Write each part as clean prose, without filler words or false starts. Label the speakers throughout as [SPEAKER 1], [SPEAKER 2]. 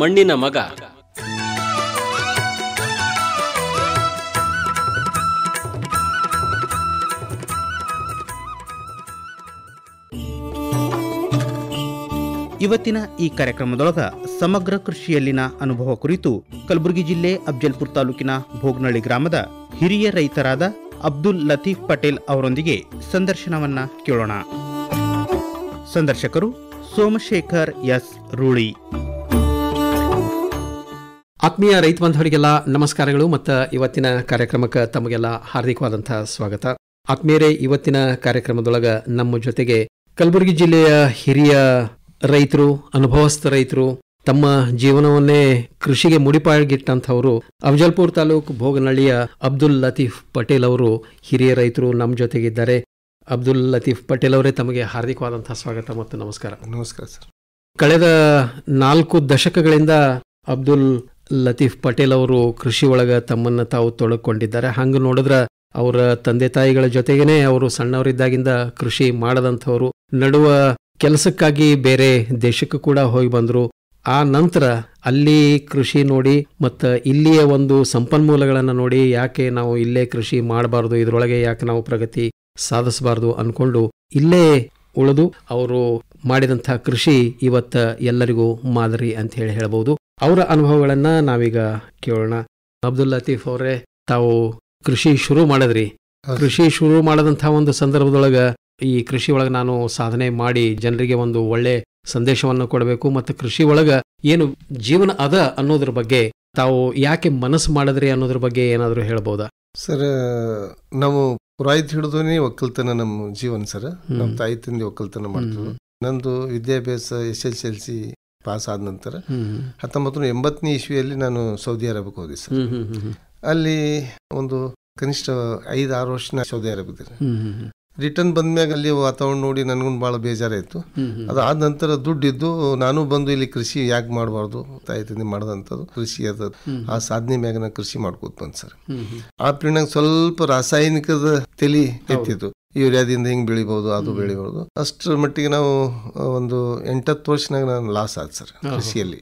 [SPEAKER 1] ಮಣ್ಣಿನ ಮಗ.
[SPEAKER 2] ಇವತ್ತಿನ ಈ ಕಾರ್ಯಕ್ರಮದೊಳಗ ಸಮಗ್ರ ಕೃಷಿಯಲ್ಲಿನ ಅನುಭವ ಕುರಿತು ಕಲಬುರಗಿ ಜಿಲ್ಲೆ ಅಫ್ಜಲ್ಪುರ ತಾಲೂಕಿನ ಭೋಗನಹಳ್ಳಿ ಗ್ರಾಮದ ಹಿರಿಯ ರೈತರಾದ ಅಬ್ದುಲ್ ಲತೀಫ್ ಪಟೇಲ್ ಅವರೊಂದಿಗೆ ಸಂದರ್ಶನವನ್ನ ಕೇಳೋಣ. ಸಂದರ್ಶಕರು ಸೋಮಶೇಖರ್ ಎಸ್ ರೂಳಿ.
[SPEAKER 3] ಆತ್ಮೀಯ ರೈತ ಬಾಂಧವರಿಗೆಲ್ಲ ನಮಸ್ಕಾರಗಳು ಮತ್ತು ಇವತ್ತಿನ ಕಾರ್ಯಕ್ರಮಕ್ಕೆ ತಮಗೆಲ್ಲ ಹಾರ್ದಿಕವಾದಂತಹ ಸ್ವಾಗತ. ಆತ್ಮೀಯರೇ, ಇವತ್ತಿನ ಕಾರ್ಯಕ್ರಮದೊಳಗ ನಮ್ಮ ಜೊತೆಗೆ ಕಲಬುರಗಿ ಜಿಲ್ಲೆಯ ಹಿರಿಯ ರೈತರು, ಅನುಭವಸ್ಥ ರೈತರು, ತಮ್ಮ ಜೀವನವನ್ನೇ ಕೃಷಿಗೆ ಮುಡಿಪಾಗಿಟ್ಟಂಥವರು ಅಫಜಲ್ಪುರ್ ತಾಲೂಕು ಭೋಗನಹಳ್ಳಿಯ ಅಬ್ದುಲ್ ಲತೀಫ್ ಪಟೇಲ್ ಅವರು ಹಿರಿಯ ರೈತರು ನಮ್ಮ ಜೊತೆಗಿದ್ದಾರೆ. ಅಬ್ದುಲ್ ಲತೀಫ್ ಪಟೇಲ್ ಅವರೇ, ತಮಗೆ ಹಾರ್ದಿಕವಾದಂತಹ ಸ್ವಾಗತ ಮತ್ತು ನಮಸ್ಕಾರ.
[SPEAKER 4] ನಮಸ್ಕಾರ ಸರ್.
[SPEAKER 3] ಕಳೆದ 4 ದಶಕಗಳಿಂದ ಅಬ್ದುಲ್ ಲತೀಫ್ ಪಟೇಲ್ ಅವರು ಕೃಷಿ ಒಳಗ ತಮ್ಮನ್ನು ತಾವು ತೊಡಕೊಂಡಿದ್ದಾರೆ. ಹಂಗೆ ನೋಡಿದ್ರೆ ಅವರ ತಂದೆ ತಾಯಿಗಳ ಜೊತೆಗೇನೆ ಅವರು ಸಣ್ಣವರಿದ್ದಾಗಿಂದ ಕೃಷಿ ಮಾಡದಂಥವರು. ನಡುವ ಕೆಲಸಕ್ಕಾಗಿ ಬೇರೆ ದೇಶಕ್ಕೂ ಕೂಡ ಹೋಗಿ ಬಂದರು. ಆ ನಂತರ ಅಲ್ಲಿ ಕೃಷಿ ನೋಡಿ ಮತ್ತು ಇಲ್ಲಿಯ ಒಂದು ಸಂಪನ್ಮೂಲಗಳನ್ನು ನೋಡಿ ಯಾಕೆ ನಾವು ಇಲ್ಲೇ ಕೃಷಿ ಮಾಡಬಾರ್ದು, ಇದರೊಳಗೆ ಯಾಕೆ ನಾವು ಪ್ರಗತಿ ಸಾಧಿಸಬಾರ್ದು ಅಂದ್ಕೊಂಡು ಇಲ್ಲೇ ಉಳಿದು ಅವರು ಮಾಡಿದಂಥ ಕೃಷಿ ಇವತ್ತ ಎಲ್ಲರಿಗೂ ಮಾದರಿ ಅಂತ ಹೇಳಬಹುದು. ಅವರ ಅನುಭವಗಳನ್ನು ನಾವೀಗ ಕೇಳೋಣ. ಅಬ್ದುಲ್ ಲತೀಫ್ ಅವರೇ, ತಾವು ಕೃಷಿ ಶುರು ಮಾಡಿದ್ರಿ. ಕೃಷಿ ಶುರು ಮಾಡದಂಥ ಒಂದು ಸಂದರ್ಭದೊಳಗೆ ಈ ಕೃಷಿ ಒಳಗೆ ನಾನು ಸಾಧನೆ ಮಾಡಿ ಜನರಿಗೆ ಒಂದು ಒಳ್ಳೆ ಸಂದೇಶವನ್ನು ಕೊಡಬೇಕು ಮತ್ತು ಕೃಷಿ ಒಳಗೆ ಏನು ಜೀವನ ಅದ ಅನ್ನೋದ್ರ ಬಗ್ಗೆ ತಾವು ಯಾಕೆ ಮನಸ್ಸು ಮಾಡಿದ್ರಿ ಅನ್ನೋದ್ರ ಬಗ್ಗೆ ಏನಾದರೂ ಹೇಳ್ಬೋದಾ?
[SPEAKER 4] ಸರ್, ನಾವು ಪುರಾಯಿತ್ ಹಿಡಿದೋನೇ ಒಕ್ಕಲ್ತನ ನಮ್ಮ ಜೀವನ ಸರ್. ನಮ್ಮ ತಾಯಿ ತಂದೆ ಒಕ್ಕಲ್ತನ ಮಾಡ್ತಿದ್ವು. ನಂದು ವಿದ್ಯಾಭ್ಯಾಸ SSLC ಪಾಸ್ ಆದ ನಂತರ 1980ನೇ ಇಸ್ವಿಯಲ್ಲಿ ನಾನು ಸೌದಿ ಅರೇಬಿಯಾಕ್ಕೆ ಹೋದೆ ಸರ್. ಅಲ್ಲಿ ಒಂದು ಕನಿಷ್ಠ 5-6 ವರ್ಷ ಸೌದಿ ಅರೇಬಿಯಾದಲ್ಲಿ ರಿಟರ್ನ್ ಬಂದ್ಮ್ಯಾಗ ಅಲ್ಲಿ ವಾತಾವರಣ ನೋಡಿ ನನಗೂ ಭಾಳ ಬೇಜಾರಾಯಿತು. ಅದಾದ ನಂತರ ದುಡ್ಡಿದ್ದು ನಾನು ಬಂದು ಇಲ್ಲಿ ಕೃಷಿ ಯಾಕೆ ಮಾಡಬಾರ್ದು, ತಾಯಿ ತಂದೆ ಮಾಡಿದಂಥದ್ದು ಕೃಷಿ ಅದ, ಆ ಸಾಧನೆ ಮ್ಯಾಗ ನಾನು ಕೃಷಿ ಮಾಡ್ಕೋತ ಬಂದು ಸರ್. ಆ ಪ್ರೀಣಾಗ ಸ್ವಲ್ಪ ರಾಸಾಯನಿಕದ ತಲೆ ಎತ್ತಿತ್ತು. ಯೂರಿಯಾದಿಂದ ಹಿಂಗೆ ಬೆಳಿಬಹುದು, ಅದು ಬೆಳಿಬಹುದು. ಅಷ್ಟರ ಮಟ್ಟಿಗೆ ನಾವು ಒಂದು 8-10 ವರ್ಷನಾಗ ನಾನು ಲಾಸ್ ಆದ ಸರ್ ಕೃಷಿಯಲ್ಲಿ.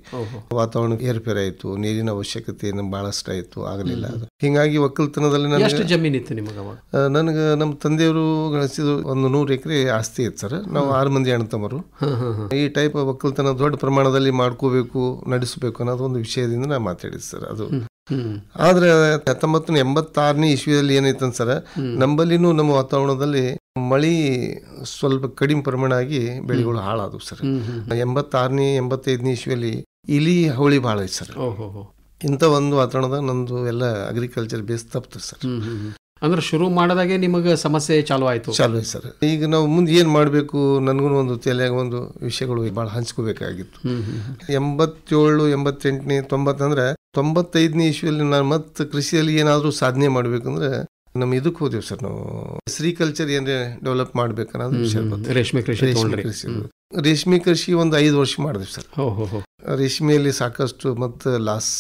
[SPEAKER 4] ವಾತಾವರಣ ಏರ್ಪೇರ್ ಆಯಿತು, ನೀರಿನ ಅವಶ್ಯಕತೆ ಬಹಳಷ್ಟು ಆಯಿತು, ಆಗಲಿಲ್ಲ. ಅದು ಹಿಂಗಾಗಿ ಒಕ್ಕಲ್ತನದಲ್ಲಿ ನನಗೆ ನಮ್ಮ ತಂದೆಯವರು ಗಳಿಸಿದ್ರು ಒಂದು 100 ಎಕರೆ ಆಸ್ತಿ ಇತ್ತು ಸರ್. ನಾವು 6 ಮಂದಿ ಅಣ್ಣತಮ್ಮರು. ಈ ಟೈಪ್ ಒಕ್ಕಲ್ತನ ದೊಡ್ಡ ಪ್ರಮಾಣದಲ್ಲಿ ಮಾಡ್ಕೋಬೇಕು, ನಡೆಸಬೇಕು ಅನ್ನೋದು ಒಂದು ವಿಷಯದಿಂದ ನಾ ಮಾತಾಡಿದ್ದೆ ಸರ್. ಅದು ಆದ್ರೆ 1986ನೇ ಇಸ್ವಿಯಲ್ಲಿ ಏನೈತಂತ ಸರ್, ನಂಬಲ್ಲಿನೂ ನಮ್ಮ ವಾತಾವರಣದಲ್ಲಿ ಮಳಿ ಸ್ವಲ್ಪ ಕಡಿಮೆ ಪ್ರಮಾಣ ಆಗಿ ಬೆಳೆಗಳು ಹಾಳಾದವು ಸರ್. 86ನೇ 85ನೇ ಇಸ್ವಿಯಲ್ಲಿ ಇಲಿ ಹವಳಿ ಭಾಳ ಐತೆ ಸರ್. ಇಂಥ ಒಂದು ವಾತಾವರಣದಾಗ ನಂದು ಎಲ್ಲ ಅಗ್ರಿಕಲ್ಚರ್ ಬೇಸ್ ತಪ್ತು ಸರ್.
[SPEAKER 3] ಅಂದ್ರೆ ಶುರು ಮಾಡಿದಾಗೆ ನಿಮಗೆ ಸಮಸ್ಯೆ ಚಾಲು ಆಯ್ತು
[SPEAKER 4] ಸರ್. ಈಗ ನಾವು ಮುಂದೆ ಏನ್ ಮಾಡ್ಬೇಕು, ನನ್ಗೂ ಒಂದು ತಲೆಯಾಗ ಒಂದು ವಿಷಯಗಳು ಬಹಳ ಹಂಚ್ಕೋಬೇಕಾಗಿತ್ತು. 87, 88, 90 ಅಂದ್ರೆ 95ನೇ ಇಸ್ವಿಯಲ್ಲಿ ನಾನು ಮತ್ತೆ ಕೃಷಿಯಲ್ಲಿ ಏನಾದರೂ ಸಾಧನೆ ಮಾಡ್ಬೇಕಂದ್ರೆ ನಮ್ಮ ಇದಕ್ಕೆ ಹೋದೇವು ಸರ್. ನಾವು ಸೆರಿಕಲ್ಚರ್ ಏನೇ ಡೆವಲಪ್ ಮಾಡ್ಬೇಕನ್ನೋದು ವಿಷಯ. ರೇಷ್ಮೆ ಕೃಷಿ ಒಂದು 5 ವರ್ಷ ಮಾಡಿದ್ವಿ ಸರ್. ರೇಷ್ಮೆಯಲ್ಲಿ ಸಾಕಷ್ಟು ಮತ್ತೆ ಲಾಸ್,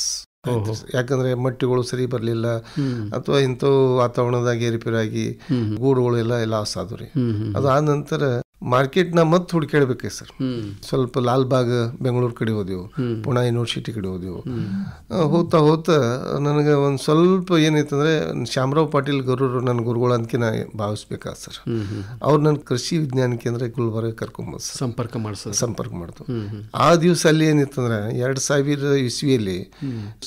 [SPEAKER 4] ಯಾಕಂದ್ರೆ ಮಟ್ಟಿಗಳು ಸರಿ ಬರಲಿಲ್ಲ ಅಥವಾ ಇಂಥವು ವಾತಾವರಣದಾಗ ಏರಿಪೇರಾಗಿ ಗೂಡುಗಳು ಎಲ್ಲ ಲಾಸ್ ಆದ್ವು ರೀ. ಅದಾದ ನಂತರ ಮಾರ್ಕೆಟ್ನ ಮತ್ತೆ ಹುಡುಕಾಡ್ಬೇಕೆ ಸರ್. ಸ್ವಲ್ಪ ಲಾಲ್ಬಾಗ್ ಬೆಂಗಳೂರು ಕಡೆ ಹೋದೆವು, ಪುಣೆ ಯೂನಿವರ್ಸಿಟಿ ಕಡೆ ಹೋದೆವು. ಹೋಗ್ತಾ ನನಗೆ ಒಂದು ಸ್ವಲ್ಪ ಏನೈತಂದ್ರೆ ಶ್ಯಾಮರಾವ್ ಪಾಟೀಲ್ ಗರೂರು ನನ್ನ ಗುರುಗಳು ಅಂತ ನಾ ಭಾವಿಸ್ಬೇಕಾದ ಸರ್. ಅವ್ರು ನನ್ನ ಕೃಷಿ ವಿಜ್ಞಾನ ಕೇಂದ್ರ ಗುಲ್ಬರ್ಗ ಕರ್ಕೊಂಬೋದು ಸರ್, ಸಂಪರ್ಕ ಮಾಡ್ತು. ಆ ದಿವಸ ಅಲ್ಲಿ ಏನಿತ್ತಂದ್ರೆ 2000 ಇಸ್ವಿಯಲ್ಲಿ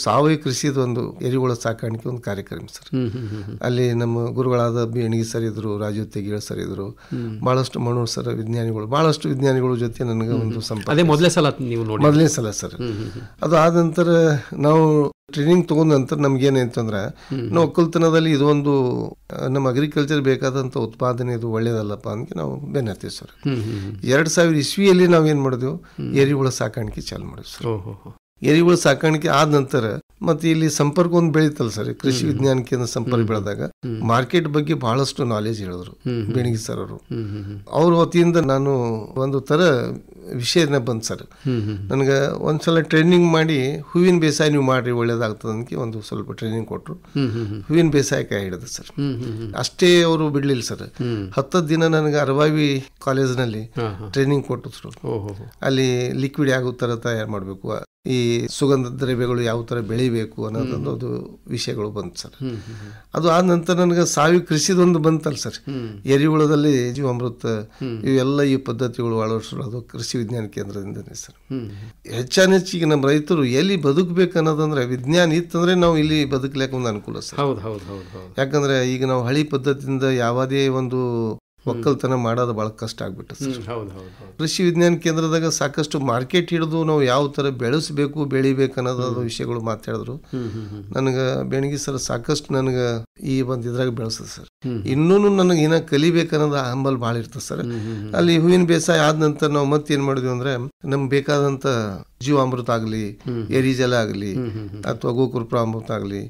[SPEAKER 4] ಸಾವಯವ ಕೃಷಿದ ಒಂದು ಎರಿಹುಳ ಸಾಕಾಣಿಕೆ ಒಂದು ಕಾರ್ಯಕ್ರಮ ಸರ್. ಅಲ್ಲಿ ನಮ್ಮ ಗುರುಗಳಾದ ಬೇಣಗಿ ಸರ್ ಇದ್ರು, ರಾಜು ತೆಗೀಳ್ ಸರ್ ಇದ್ರು, ಬಹಳಷ್ಟು ಮನೋಹರ್ ಸರ್ ವಿಜ್ಞಾನಿಗಳು, ಬಹಳಷ್ಟು ವಿಜ್ಞಾನಿಗಳ ಜೊತೆ ನನಗೆ ಒಂದು ಸಂಪರ್ಕ. ಮೊದಲನೇ ಸಲ ಸರ್. ಅದು ಆದ ನಂತರ ನಾವು ಟ್ರೈನಿಂಗ್ ತಗೊಂಡ ನಂತರ ನಮ್ಗೆ ಏನಾಯ್ತಂದ್ರೆ, ನಾವು ಒಕ್ಕಲ್ತನದಲ್ಲಿ ಇದೊಂದು ನಮ್ಮ ಅಗ್ರಿಕಲ್ಚರ್ ಬೇಕಾದಂಥ ಉತ್ಪಾದನೆ ಇದು ಒಳ್ಳೇದಲ್ಲಪ್ಪ ಅಂತ ನಾವು ಬೆನ್ನ ಹತ್ತೀವಿ ಸರ್. 2000 ಇಸ್ವಿಯಲ್ಲಿ ನಾವೇನ್ ಮಾಡಿದೆವು, ಎರಿಹುಳ ಸಾಕಾಣಿಕೆ ಚಾಲು ಮಾಡಿದ್ವಿ ಸರ್. ಎರಿಹುಳ ಸಾಕಾಣಿಕೆ ಆದ ನಂತರ ಮತ್ತೆ ಇಲ್ಲಿ ಸಂಪರ್ಕ ಒಂದು ಬೆಳೀತಲ್ಲ ಸರ್, ಕೃಷಿ ವಿಜ್ಞಾನ ಕೇಂದ್ರ ಸಂಪರ್ಕ ಬೆಳೆದಾಗ ಮಾರ್ಕೆಟ್ ಬಗ್ಗೆ ಬಹಳಷ್ಟು ನಾಲೆಜ್ ಹೇಳಿದ್ರು ಬೇಣಗಿ ಸರ್ ಅವರು. ಅವ್ರ ವತಿಯಿಂದ ನಾನು ಒಂದು ತರ ವಿಷಯನ ಬಂತು ಸರ್. ನನಗೆ ಒಂದ್ಸಲ ಟ್ರೈನಿಂಗ್ ಮಾಡಿ ಹೂವಿನ ಬೇಸಾಯ ನೀವು ಮಾಡ್ರಿ ಒಳ್ಳೇದಾಗ್ತದೆ ಅಂತ ಒಂದು ಸ್ವಲ್ಪ ಟ್ರೈನಿಂಗ್ ಕೊಟ್ಟರು. ಹೂವಿನ ಬೇಸಾಯ ಕೈ ಹಿಡಿದು ಸರ್. ಅಷ್ಟೇ ಅವರು ಬಿಡ್ಲಿಲ್ಲ ಸರ್. 10 ದಿನ ನನಗೆ ಅರವಾವಿ ಕಾಲೇಜ್ನಲ್ಲಿ ಟ್ರೈನಿಂಗ್ ಕೊಟ್ಟಿದ್ರು. ಅಲ್ಲಿ ಲಿಕ್ವಿಡ್ ಯಾವ ತರ ತಯಾರು ಮಾಡಬೇಕು, ಈ ಸುಗಂಧ ದ್ರವ್ಯಗಳು ಯಾವ ತರ ಬೆಳಿಬೇಕು ಅನ್ನೋದೊಂದು ಅದು ವಿಷಯಗಳು ಬಂತು ಸರ್. ಅದು ಆದ ನಂತರ ನನಗೆ ಸಾವಯವ ಕೃಷಿದೊಂದು ಬಂತಲ್ಲ ಸರ್, ಎರಿಹುಳದಲ್ಲಿ ಜೀವಾಮೃತ ಇವೆಲ್ಲ ಈ ಪದ್ಧತಿಗಳು ಅಳವಡಿಸೋದು ಕೃಷಿ ವಿಜ್ಞಾನ ಕೇಂದ್ರದಿಂದನೇ ಸರ್. ಹೆಚ್ಚಾನೆಚ್ಚಿಗೆ ನಮ್ಮ ರೈತರು ಎಲ್ಲಿ ಬದುಕಬೇಕು ಅನ್ನೋದಂದ್ರೆ ವಿಜ್ಞಾನ ಇತ್ತಂದ್ರೆ ನಾವು ಇಲ್ಲಿ ಬದುಕಲಿಕ್ಕೆ ಒಂದು ಅನುಕೂಲ ಸರ್. ಯಾಕಂದ್ರೆ ಈಗ ನಾವು ಹಳಿ ಪದ್ಧತಿಯಿಂದ ಯಾವುದೇ ಒಂದು ಒಕ್ಕಲ್ತನ ಮಾಡೋದು ಬಹಳ ಕಷ್ಟ ಆಗ್ಬಿಟ್ಟು ಸರ್. ಕೃಷಿ ವಿಜ್ಞಾನ ಕೇಂದ್ರದಾಗ ಸಾಕಷ್ಟು ಮಾರ್ಕೆಟ್ ಹಿಡಿದು ನಾವು ಯಾವ ತರ ಬೆಳೆಸಬೇಕು ಬೆಳಿಬೇಕು ಅನ್ನೋದು ವಿಷಯಗಳು ಮಾತಾಡಿದ್ರು. ನನಗೆ ಬೆಣಗಿ ಸರ್ ಸಾಕಷ್ಟು ನನಗೆ ಈ ಒಂದು ಇದ್ರಾಗ ಬೆಳೆಸ್ತದೆ ಸರ್. ಇನ್ನೂ ನನಗೆ ಏನ ಕಲಿಬೇಕನ್ನೋದು ಹಂಬಲ್ ಭಾಳ ಇರ್ತದೆ ಸರ್. ಅಲ್ಲಿ ಹೂವಿನ ಬೇಸಾಯ ಆದ ನಂತರ ನಾವು ಮತ್ತೆ ಏನ್ ಮಾಡಿದ್ವಿ ಅಂದ್ರೆ ನಮ್ಗೆ ಬೇಕಾದಂತ ಜೀವಾಮೃತ ಆಗಲಿ, ಎರಿಜಲ ಆಗಲಿ, ಅಥವಾ ಗೋಕೃಪ ಅಮೃತ ಆಗಲಿ,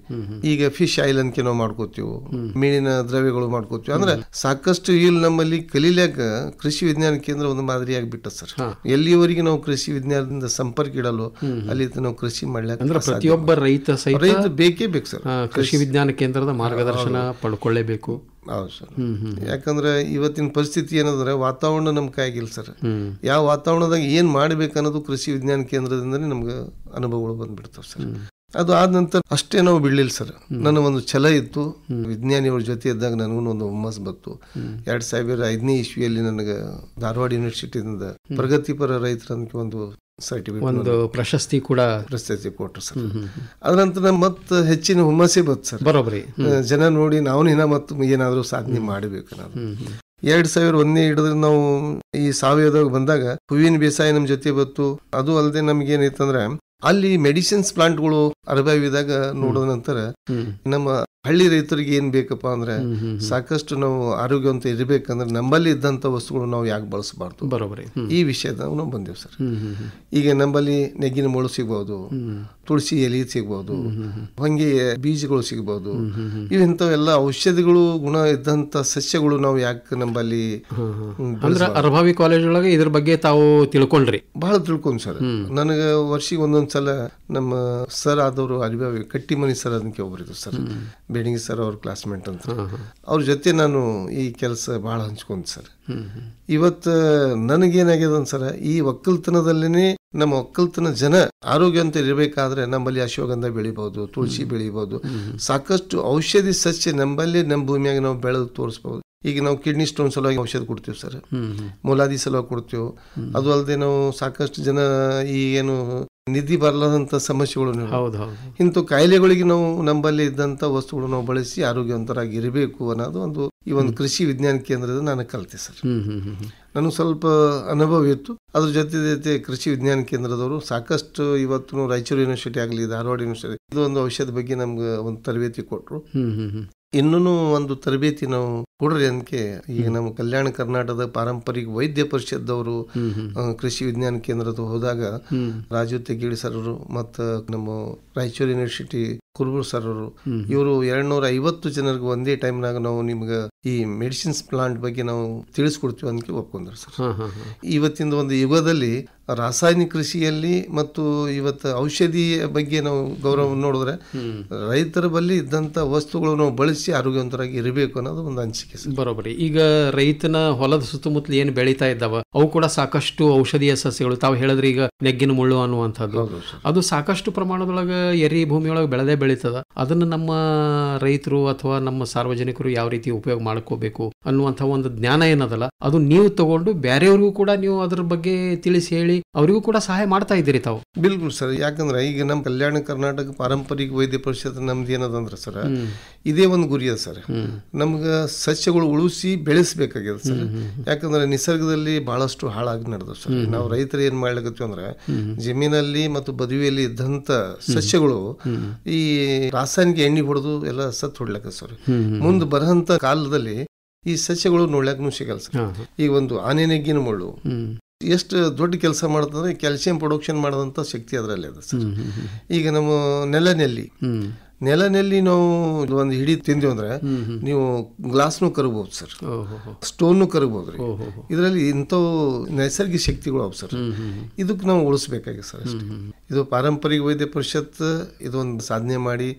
[SPEAKER 4] ಈಗ ಫಿಶ್ ಆಯಿಲ್ ಅಂತ ನಾವು ಮಾಡ್ಕೋತೀವಿ, ಮೀನಿನ ದ್ರವ್ಯಗಳು ಮಾಡ್ಕೋತೀವಿ. ಅಂದ್ರೆ ಸಾಕಷ್ಟು ಇಲ್ಲಿ ನಮ್ಮಲ್ಲಿ ಕಲೀಲಾಕ ಕೃಷಿ ವಿಜ್ಞಾನ ಕೇಂದ್ರ ಒಂದು ಮಾದರಿ ಆಗಿಬಿಟ್ಟ ಸರ್. ಎಲ್ಲಿವರೆಗೆ ನಾವು ಕೃಷಿ ವಿಜ್ಞಾನದಿಂದ ಸಂಪರ್ಕ ಇಡಲು ಅಲ್ಲಿ ನಾವು ಕೃಷಿ ಮಾಡ್ಲಿಕ್ಕೆ
[SPEAKER 3] ಪ್ರತಿಯೊಬ್ಬ ರೈತ
[SPEAKER 4] ಬೇಕೇ ಬೇಕು ಸರ್.
[SPEAKER 3] ಕೃಷಿ ವಿಜ್ಞಾನ ಕೇಂದ್ರದ ಮಾರ್ಗದರ್ಶನ ಪಡ್ಕೊಳ್ಳೇಬೇಕು.
[SPEAKER 4] ಹೌದು ಸರ್. ಯಾಕಂದ್ರೆ ಇವತ್ತಿನ ಪರಿಸ್ಥಿತಿ ಏನಂದ್ರೆ ವಾತಾವರಣ ನಮ್ ಕೈಗಿಲ್ಲ ಸರ್. ಯಾವ ವಾತಾವರಣದಾಗ ಏನ್ ಮಾಡ್ಬೇಕು ಅನ್ನೋದು ಕೃಷಿ ವಿಜ್ಞಾನ ಕೇಂದ್ರದಿಂದನೇ ನಮ್ಗೆ ಅನುಭವಗಳು ಬಂದ್ಬಿಡ್ತಾವ ಸರ್. ಅದು ಆದ ನಂತರ ಅಷ್ಟೇ ನಾವು ಬಿಡ್ಲಿಲ್ಲ ಸರ್. ನನ್ನ ಒಂದು ಛಲ ಇತ್ತು, ವಿಜ್ಞಾನಿಯವ್ರ ಜೊತೆ ಇದ್ದಾಗ ನನಗೂ ಒಂದು ಹುಮ್ಮಸ್ ಬಂತು. 2005ನೇ ಇಸ್ವಿಯಲ್ಲಿ ನನಗೆ ಧಾರವಾಡ ಯೂನಿವರ್ಸಿಟಿಯಿಂದ ಪ್ರಗತಿಪರ ರೈತರ ಒಂದು ಸರ್ಟಿಫಿಕೇಟ್,
[SPEAKER 3] ಒಂದು ಪ್ರಶಸ್ತಿ
[SPEAKER 4] ಕೊಟ್ಟರು ಸರ್. ಅದ ನಂತರ ಮತ್ತೆ ಹೆಚ್ಚಿನ ಹುಮ್ಮಸ್ಸೇ ಬಂತು ಸರ್.
[SPEAKER 3] ಬರೋಬ್ಬರಿ
[SPEAKER 4] ಜನ ನೋಡಿ ನಾವು ಮತ್ತೆ ಏನಾದ್ರು ಸಾಧನೆ ಮಾಡಬೇಕು ಅನ್ನೋದು. 2001ನೇ ಹಿಡಿದ್ರೆ ನಾವು ಈ ಸಾವಯವದಾಗ ಬಂದಾಗ ಹೂವಿನ ಬೇಸಾಯ ನಮ್ ಜೊತೆ ಬಂತು. ಅದು ಅಲ್ಲದೆ ನಮ್ಗೆ ಏನೈತಂದ್ರೆ ಅಲ್ಲಿ ಮೆಡಿಸಿನ್ಸ್ ಪ್ಲಾಂಟ್ಗಳು ಅರಬಾವಿದಾಗ ನೋಡಿದ ನಂತರ ನಮ್ಮ ಹಳ್ಳಿ ರೈತರಿಗೆ ಏನ್ ಬೇಕಪ್ಪ ಅಂದ್ರೆ ಸಾಕಷ್ಟು ನಾವು ಆರೋಗ್ಯವಂತ ಇರಬೇಕಂದ್ರೆ ನಮ್ಮಲ್ಲಿ ಇದ್ದಂತ ವಸ್ತುಗಳು ನಾವು ಯಾಕೆ ಬಳಸಬಾರ್ದು,
[SPEAKER 3] ಬರೋಬ್ಬರಿ
[SPEAKER 4] ಈ ವಿಷಯದಾಗ ನಾವು ಬಂದೇವ್ ಸರ್. ಈಗ ನಮ್ಮಲ್ಲಿ ನೆಗ್ಗಿನ ಮುಳ್ಳು ಸಿಗ್ಬಹುದು, ತುಳಸಿ ಎಲೆ ಸಿಗ್ಬಹುದು, ಹೊಂಗೆ ಬೀಜಗಳು ಸಿಗ್ಬಹುದು. ಇವಂತವೆಲ್ಲ ಔಷಧಿಗಳು ಗುಣ ಇದ್ದಂತ ಸಸ್ಯಗಳು ನಾವು ಯಾಕೆ ನಮ್ಮಲ್ಲಿ
[SPEAKER 3] ಅಂದ್ರೆ ಅರಭಾವಿ ಕಾಲೇಜ್ ಒಳಗೆ ಇದ್ರ ಬಗ್ಗೆ ತಾವು ತಿಳ್ಕೊಂಡ್ರಿ?
[SPEAKER 4] ಬಹಳ ತಿಳ್ಕೊಂಡ್ ಸರ್. ನನಗೆ ವರ್ಷಿಗೆ ಒಂದೊಂದ್ಸಲ ನಮ್ಮ ಸರ್ ಆದವರು ಅರಿಭಾವಿ ಕಟ್ಟಿಮನಿ ಸರ್ ಅದಕ್ಕೆ ಒಬ್ಬರಿದ್ರು ಸರ್, ಬೆಣಗಿ ಸರ್ ಅವ್ರ ಕ್ಲಾಸ್ಮೇಟ್ ಅಂತ. ಅವ್ರ ಜೊತೆ ನಾನು ಈ ಕೆಲಸ ಬಹಳ ಹಂಚ್ಕೊಂಡ್ ಸರ್. ಇವತ್ತು ನನಗೇನಾಗ್ಯದ ಸರ್, ಈ ಒಕ್ಕಲ್ತನದಲ್ಲಿನೇ ನಮ್ಮ ಒಕ್ಕಲ್ತನ ಜನ ಆರೋಗ್ಯವಂತ ಇರಬೇಕಾದ್ರೆ ನಮ್ಮಲ್ಲಿ ಅಶ್ವಗಂಧ ಬೆಳಿಬಹುದು, ತುಳಸಿ ಬೆಳಿಬಹುದು, ಸಾಕಷ್ಟು ಔಷಧಿ ಸಸ್ಯ ನಮ್ಮಲ್ಲಿ ನಮ್ಮ ಭೂಮಿಯಾಗ ನಾವು ಬೆಳೆದು ತೋರಿಸಬಹುದು. ಈಗ ನಾವು ಕಿಡ್ನಿ ಸ್ಟೋನ್ ಸಲುವಾಗಿ ಔಷಧ ಕೊಡ್ತೀವಿ ಸರ್, ಮೊಲಾದಿ ಸಲುವಾಗಿ ಕೊಡ್ತೀವಿ. ಅದು ಅಲ್ಲದೆ ನಾವು ಸಾಕಷ್ಟು ಜನ ಈ ಏನು ನಿಧಿ ಬರಲಾದಂತ ಸಮಸ್ಯೆಗಳು, ಇಂಥ ಕಾಯಿಲೆಗಳಿಗೆ ನಾವು ನಮ್ಮಲ್ಲಿ ಇದ್ದಂತ ವಸ್ತುಗಳು ನಾವು ಬಳಸಿ ಆರೋಗ್ಯವಂತರಾಗಿ ಇರಬೇಕು ಅನ್ನೋದು ಒಂದು ಈ ಒಂದು ಕೃಷಿ ವಿಜ್ಞಾನ ಕೇಂದ್ರದ ನಾನು ಕಲಿತೆ ಸರ್. ನನಗೆ ಸ್ವಲ್ಪ ಅನುಭವ ಇತ್ತು. ಅದ್ರ ಜೊತೆ ಕೃಷಿ ವಿಜ್ಞಾನ ಕೇಂದ್ರದವರು ಸಾಕಷ್ಟು ಇವತ್ತು ರಾಯಚೂರು ಯೂನಿವರ್ಸಿಟಿ ಆಗಲಿ, ಧಾರವಾಡ ಯೂನಿವರ್ಸಿಟಿ ಇದು ಒಂದು ಔಷಧ ಬಗ್ಗೆ ನಮ್ಗೆ ಒಂದು ತರಬೇತಿ ಕೊಟ್ಟರು. ಇನ್ನೂ ಒಂದು ತರಬೇತಿ ನಾವು ಕೊಡ್ರಿ ಅದಕ್ಕೆ ಈಗ ನಮ್ಮ ಕಲ್ಯಾಣ ಕರ್ನಾಟಕದ ಪಾರಂಪರಿಕ ವೈದ್ಯ ಪರಿಷತ್ತವರು ಕೃಷಿ ವಿಜ್ಞಾನ ಕೇಂದ್ರದ ಹೋದಾಗ ರಾಜು ತೆಗೇಡಿ ಸರ್ ಅವರು ಮತ್ತು ನಮ್ಮ ರಾಯಚೂರು ಯೂನಿವರ್ಸಿಟಿ ಕುರುಬೂರು ಸರ್ ಅವರು ಇವರು 250 ಜನರಿಗೆ ಒಂದೇ ಟೈಮ್ನಾಗ ನಾವು ನಿಮ್ಗೆ ಈ ಮೆಡಿಸಿನ್ಸ್ ಪ್ಲಾಂಟ್ ಬಗ್ಗೆ ನಾವು ತಿಳಿಸ್ಕೊಡ್ತೀವಿ ಅಂತ ಒಪ್ಕೊಂಡ್ರು ಸರ್. ಇವತ್ತಿನ ಒಂದು ಯುಗದಲ್ಲಿ ರಾಸಾಯನಿಕ ಕೃಷಿಯಲ್ಲಿ ಮತ್ತು ಇವತ್ತು ಔಷಧಿಯ ಬಗ್ಗೆ ನಾವು ಗೌರವ ನೋಡಿದ್ರೆ ರೈತರ ಬಳಿ ಇದ್ದಂತ ವಸ್ತುಗಳು ನಾವು ಬಳಸಿ ಆರೋಗ್ಯವಂತರಾಗಿ ಇರಬೇಕು ಅನ್ನೋದು ಒಂದು ಅನಿಸಿಕೆ.
[SPEAKER 3] ಬರೋಬ್ಬರಿ. ಈಗ ರೈತನ ಹೊಲದ ಸುತ್ತಮುತ್ತಲು ಏನು ಬೆಳೀತಾ ಇದ್ದಾವ ಅವು ಕೂಡ ಸಾಕಷ್ಟು ಔಷಧೀಯ ಸಸ್ಯಗಳು. ತಾವು ಹೇಳಿದ್ರೆ ಈಗ ನೆಗ್ಗಿನ ಮುಳ್ಳು ಅನ್ನುವಂಥದ್ದು ಅದು ಸಾಕಷ್ಟು ಪ್ರಮಾಣದೊಳಗೆ ಎರಿ ಭೂಮಿಯೊಳಗೆ ಬೆಳೆದೇ ಬೆಳೀತದ. ಅದನ್ನು ನಮ್ಮ ರೈತರು ಅಥವಾ ನಮ್ಮ ಸಾರ್ವಜನಿಕರು ಯಾವ ರೀತಿ ಉಪಯೋಗ ಮಾಡ್ಕೋಬೇಕು ಅನ್ನುವಂಥ ಒಂದು ಜ್ಞಾನ ಏನದಲ್ಲ ಅದು ನೀವು ತಗೊಂಡು ಬೇರೆಯವ್ರಿಗೂ ಕೂಡ ನೀವು ಅದ್ರ ಬಗ್ಗೆ ತಿಳಿಸಿ ಹೇಳಿ ಅವರಿಗೂ ಕೂಡ ಸಹಾಯ ಮಾಡ್ತಾ ಇದ್ದೀರಿ ತಾವು.
[SPEAKER 4] ಬಿಲ್ಕುಲ್ ಸರ್. ಯಾಕಂದ್ರೆ ಈಗ ನಮ್ಮ ಕಲ್ಯಾಣ ಕರ್ನಾಟಕ ಪಾರಂಪರಿಕ ವೈದ್ಯ ಪರಿಷತ್ ನಮ್ದು ಏನದಂದ್ರೆ ಸರ್ ಇದೇ ಒಂದು ಗುರಿ ಅದ ಸರ್. ನಮ್ಗೆ ಸಸ್ಯಗಳು ಉಳಿಸಿ ಬೆಳೆಸಬೇಕಾಗ್ಯದ ಸರ್. ಯಾಕಂದ್ರೆ ನಿಸರ್ಗದಲ್ಲಿ ಬಹಳಷ್ಟು ಹಾಳಾಗಿ ನಡೆದ ಸರ್. ನಾವು ರೈತರು ಏನ್ ಮಾಡ್ಲಿಕತ್ತೀವಿ ಅಂದ್ರೆ ಜಮೀನಲ್ಲಿ ಮತ್ತು ಬದುವಿಯಲ್ಲಿ ಇದ್ದಂತ ಸಸ್ಯಗಳು ಈ ರಾಸಾಯನಿಕ ಎಣ್ಣೆ ಹೊಡೆದು ಎಲ್ಲ ಸತ್ ಹೊಡ್ಲಕ್ಕ ಸರ್. ಮುಂದೆ ಬರಹಂತ ಕಾಲದಲ್ಲಿ ಈ ಸಸ್ಯಗಳು ನೋಡ್ಲಕ್ಕೂ ಸಿಗಲ್ಲ ಸರ್. ಈಗ ಒಂದು ಆನೆ ನೆಗ್ಗಿನ ಮುಳ್ಳು ಎಷ್ಟು ದೊಡ್ಡ ಕೆಲಸ ಮಾಡ್ತಂದ್ರೆ ಕ್ಯಾಲ್ಸಿಯಂ ಪ್ರೊಡಕ್ಷನ್ ಮಾಡೋದಂತ ಶಕ್ತಿ ಅದರಲ್ಲಿ ಅದ ಸರ್. ಈಗ ನಮ್ಮ ನೆಲನೆಲ್ಲಿ ನಾವು ಒಂದು ಹಿಡಿ ತಿಂದ್ವಿ ಅಂದ್ರೆ ನೀವು ಗ್ಲಾಸ್ನು ಕರಗಬಹುದು ಸರ್, ಸ್ಟೋನ್ ಕರಗಬಹುದು ರೀ. ಇದರಲ್ಲಿ ಇಂಥವು ನೈಸರ್ಗಿಕ ಶಕ್ತಿಗಳು ಅವ ಸರ್. ಇದಕ್ಕೆ ನಾವು ಉಳಿಸ್ಬೇಕಾಗಿ ಸರ್ ಅಷ್ಟೇ. ಇದು ಪಾರಂಪರಿಕ ವೈದ್ಯ ಪರಿಷತ್ ಇದೊಂದು ಸಾಧನೆ ಮಾಡಿ